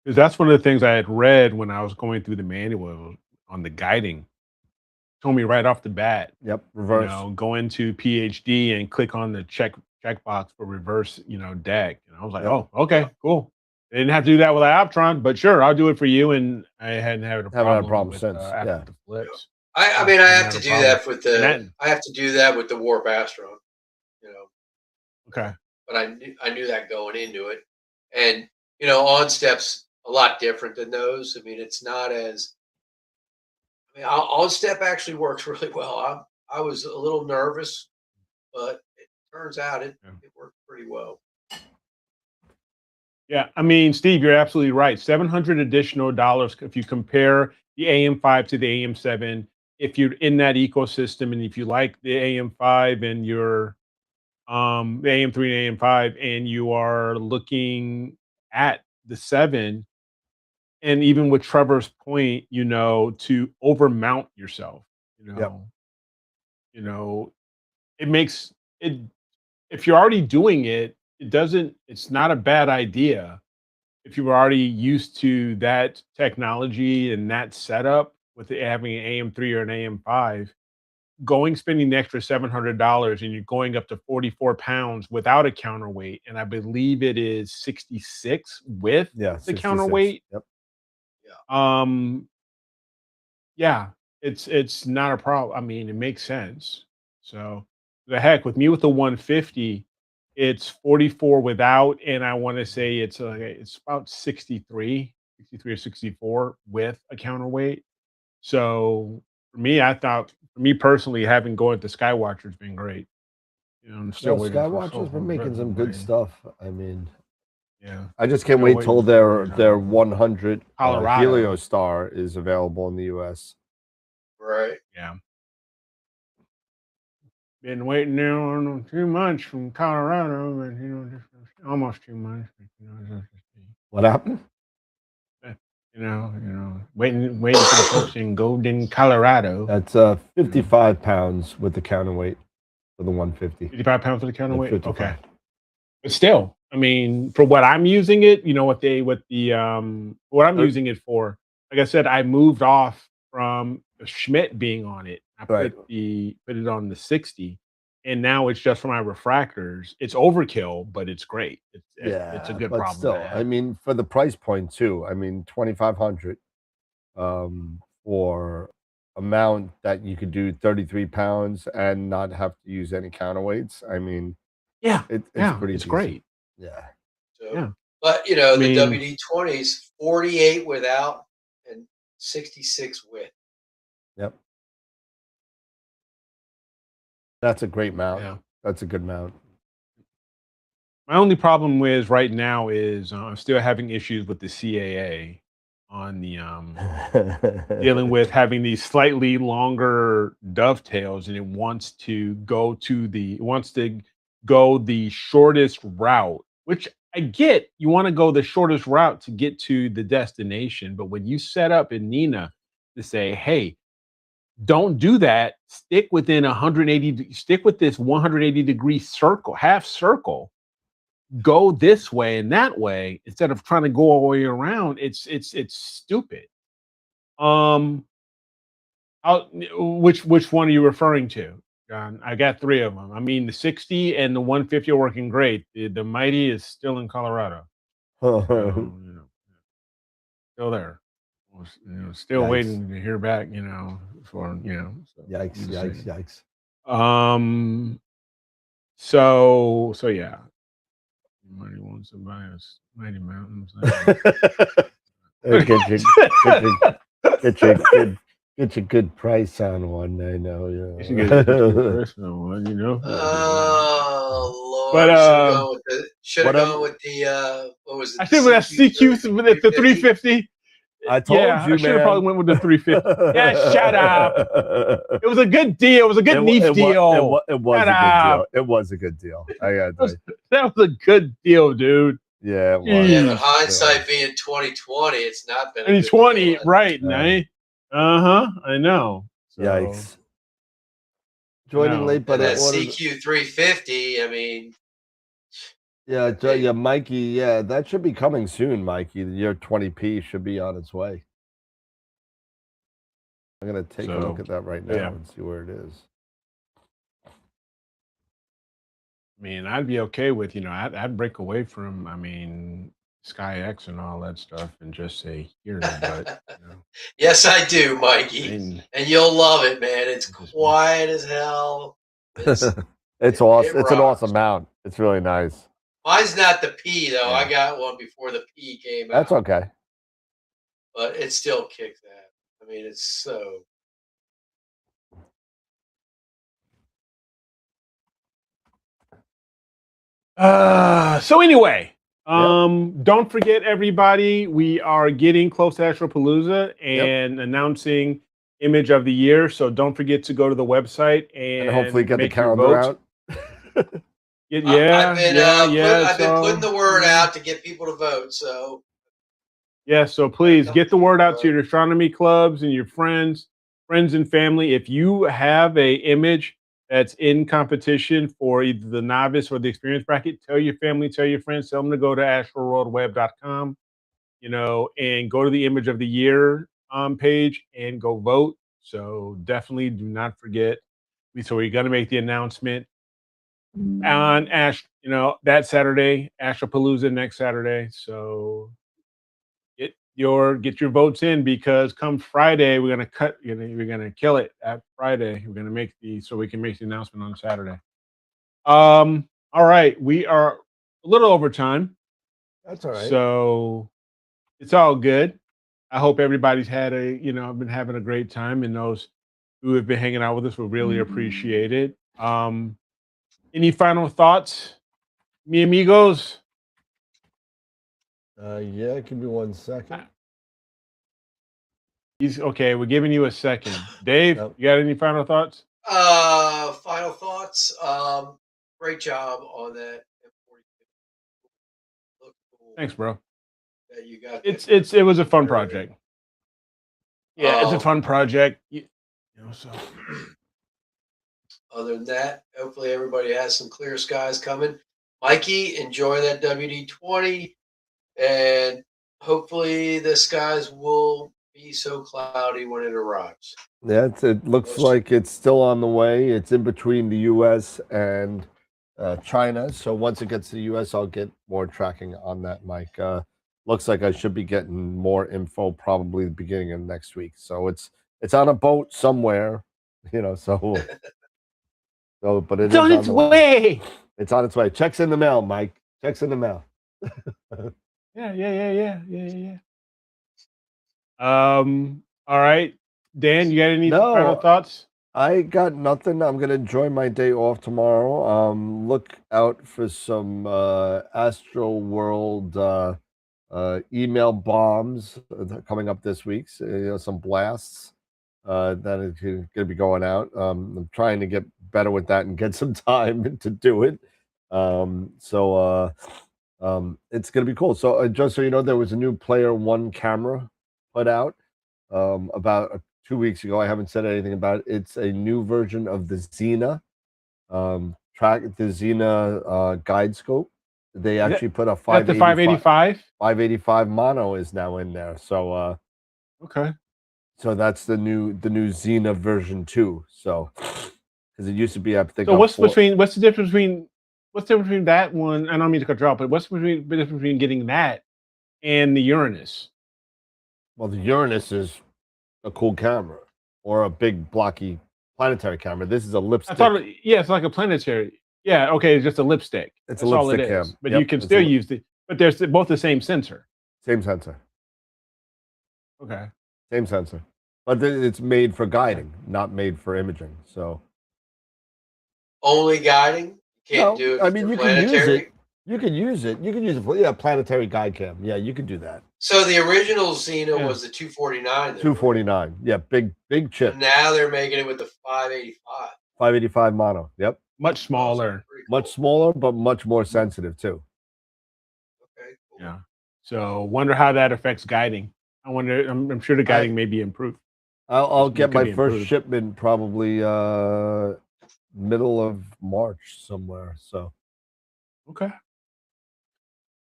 because that's one of the things I had read when I was going through the manual on the guiding. Told me right off the bat. Yep, reverse. Go into PhD and click on the checkbox for reverse, deck. And I was like, oh, okay, cool. I didn't have to do that with Ioptron, but sure, I'll do it for you. And I hadn't had a problem with, since. after the flips. I mean, I have to do that with I have to do that with the Warp Astron. Okay. But I knew that going into it, and on steps a lot different than those. I mean, it's not as. I mean, on step actually works really well. I was a little nervous, but it turns out it worked pretty well. Yeah, I mean, Steve, you're absolutely right. $700 additional if you compare the AM5 to the AM7. If you're in that ecosystem, and if you like the AM5 and you're the AM3 and AM5, and you are looking at the 7, and even with Trevor's point, to overmount yourself, it makes it. If you're already doing it, it's not a bad idea. If you were already used to that technology and that setup with having an AM3 or an AM5, spending the extra $700 and you're going up to 44 pounds without a counterweight, and I believe it is 66 with the 66. counterweight. Yep. Yeah, it's not a problem. I mean, it makes sense. So the heck with me with the 150, it's 44 without, and I want to say it's about 63 or 64 with a counterweight. So for me, for me personally, having going to Skywatcher's been great. You know, I'm still No, waiting for Skywatcher's been making some good stuff. I mean, yeah, I just can't wait till their 100 Colorado Heliostar is available in the US. Right. Yeah. Been waiting now on 2 months from Colorado, but you know, just almost 2 months. But, you know, What happened? you know, waiting for the folks in Golden, Colorado. That's 55 pounds with the counterweight for the 150. 55 pounds for the counterweight. 55. Okay, but still, I mean, for what I'm using it, you know, what I'm using it for. Like I said, I moved off from Schmidt being on it. I put it on the 60, and now it's just for my refractors. It's overkill, but it's great. It's a good but problem. still, I mean, for the price point too. I mean, 2,500 for a mount that you could do 33 pounds and not have to use any counterweights. I mean, it's pretty it's decent. great. Yeah. So, Yeah. But you know, the WD-20 is 48 without and 66 with. Yep. That's a great mount. Yeah. That's a good mount. My only problem is right now is I'm still having issues with the CAA on the dealing with having these slightly longer dovetails, and it wants to go the shortest route, which I get. You want to go the shortest route to get to the destination, but when you set up in Nina to say, hey, don't do that, stick within 180, stick with this 180-degree circle, half circle, go this way and that way instead of trying to go all the way around. It's stupid. Which one are you referring to, John? I got 3 of them. I mean, the 60 and the 150 are working great. The Mighty is still in Colorado. Still there. You know, still Yikes. waiting to hear back. You know, for so, Yikes. So yeah. Mighty wants to buy us Mighty Mountains. Get your good price on one. I know. You should get a good price on one, you know. Oh Lord! But should have gone with the what was it? I should have CQ with the 350. I told you, I should have probably went with the 350. Yeah, shut up. It was a good deal. It was a good neat deal. It was a good deal. It was a good deal. I gotta tell you. That was a good deal, dude. Yeah, it was. Yeah, but hindsight being 2020, it's not been 2020, right? I know. So, yikes. Joining late, but that CQ 350. I mean, yeah, Mikey. Yeah, that should be coming soon, Mikey. Your 20p should be on its way. I'm gonna take a look at that right now and see where it is. I mean, I'd be okay with, you know, I'd break away from, I mean, SkyX and all that stuff and just say here, but you know. Yes, I do, Mikey, and you'll love it, man. It's quiet as hell. It's awesome. It's an awesome mount. It's really nice. Mine's not the P though. I got one before the P came out. That's okay. But it still kicks that. I mean, it's so. So anyway, don't forget, everybody, we are getting close to AstroPalooza and announcing image of the year. So don't forget to go to the website and hopefully get the calendar out. I've been putting the word out to get people to vote. So so please get the word out to your astronomy clubs and your friends and family. If you have a image that's in competition for either the novice or the experience bracket, tell your family, tell your friends, tell them to go to AstroWorldWeb.com, you know, and go to the image of the year page and go vote. So definitely do not forget. So we're going to make the announcement on that Saturday, AstroPalooza next Saturday. So get your votes in, because come Friday we're gonna kill it at Friday. We're gonna so we can make the announcement on Saturday. All right, we are a little over time. That's all right. So it's all good. I hope everybody's been having a great time, and those who have been hanging out with us will really appreciate it. Any final thoughts, mi amigos? Yeah, give me 1 second. He's okay. We're giving you a second. Dave, Yep. you got any final thoughts? Final thoughts. Great job on that. Look cool. Thanks, bro. That you got. It was a fun project. Yeah, it's a fun project. So. Other than that, hopefully everybody has some clear skies coming. Mikey, enjoy that WD-20, and hopefully the skies will be so cloudy when it arrives. Yeah, it looks like it's still on the way. It's in between the U.S. and China. So once it gets to the U.S., I'll get more tracking on that, Mike. Looks like I should be getting more info probably the beginning of next week. So it's on a boat somewhere, so but it's on its way. It's on its way. Checks in the mail, Mike. Checks in the mail. Yeah. All right. Dan, you got any final thoughts? I got nothing. I'm gonna enjoy my day off tomorrow. Look out for some AstroWorld email bombs coming up this week. Some blasts that is going to be going out. I'm trying to get better with that and get some time to do it. It's going to be cool. So just so you know, there was a new Player One camera put out about 2 weeks ago. I haven't said anything about it. It's a new version of the Xena guide scope. They actually put a 585 mono is now in there. So okay. So that's the new Xena version 2. So because it used to be, I think. So what's the difference between that one? I don't mean to cut you off, but what's the difference between getting that and the Uranus? Well, the Uranus is a cool camera, or a big blocky planetary camera. This is a lipstick. It's like a planetary. Yeah, okay, it's just a lipstick. It's That's a lipstick all it is. cam. But you can still use but they're both the same sensor. Same sensor. Okay. Same sensor. But it's made for guiding, not made for imaging. So only guiding? Can't do it. I mean, you can use it. You can use it. You can use it for planetary guide cam. Yeah, you can do that. So the original Xena was the 249. 249. Yeah, big chip. And now they're making it with the 585. 585 mono. Yep. Much smaller. Cool. Much smaller, but much more sensitive too. Okay. Cool. Yeah. So wonder how that affects guiding. I wonder. I'm sure the guiding may be improved. I'll get my first shipment probably middle of March somewhere. So okay.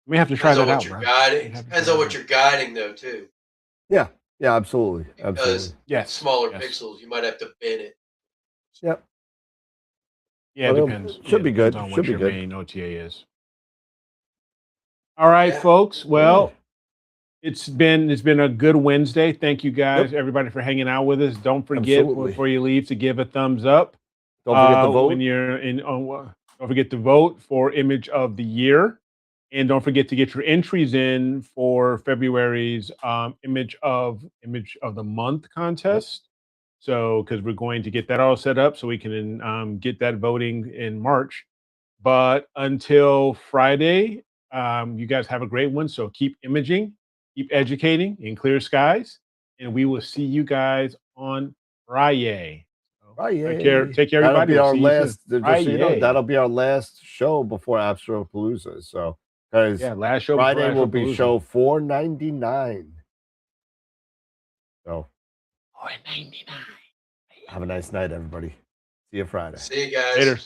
We have to try that out. Depends on what you're guiding, though, too. Yeah, absolutely. Because yes, smaller pixels, you might have to bin it. Yep. Yeah, it depends. Should be good. On should what be your good. main OTA is. All right, folks. Well, it's been a good Wednesday. Thank you guys, everybody, for hanging out with us. Don't forget before you leave to give a thumbs up. Don't forget to vote when you're in. Don't forget to vote for Image of the Year. And don't forget to get your entries in for February's Image of the Month contest. So, because we're going to get that all set up so we can get that voting in March. But until Friday, you guys have a great one. So keep imaging, keep educating in clear skies, and we will see you guys on Friday. Take care, everybody. That'll be our last. Just so you know, that'll be our last show before AstroPalooza. So. Last show Friday will be show 499. So 499. Have a nice night, everybody. See you Friday. See you guys. Later.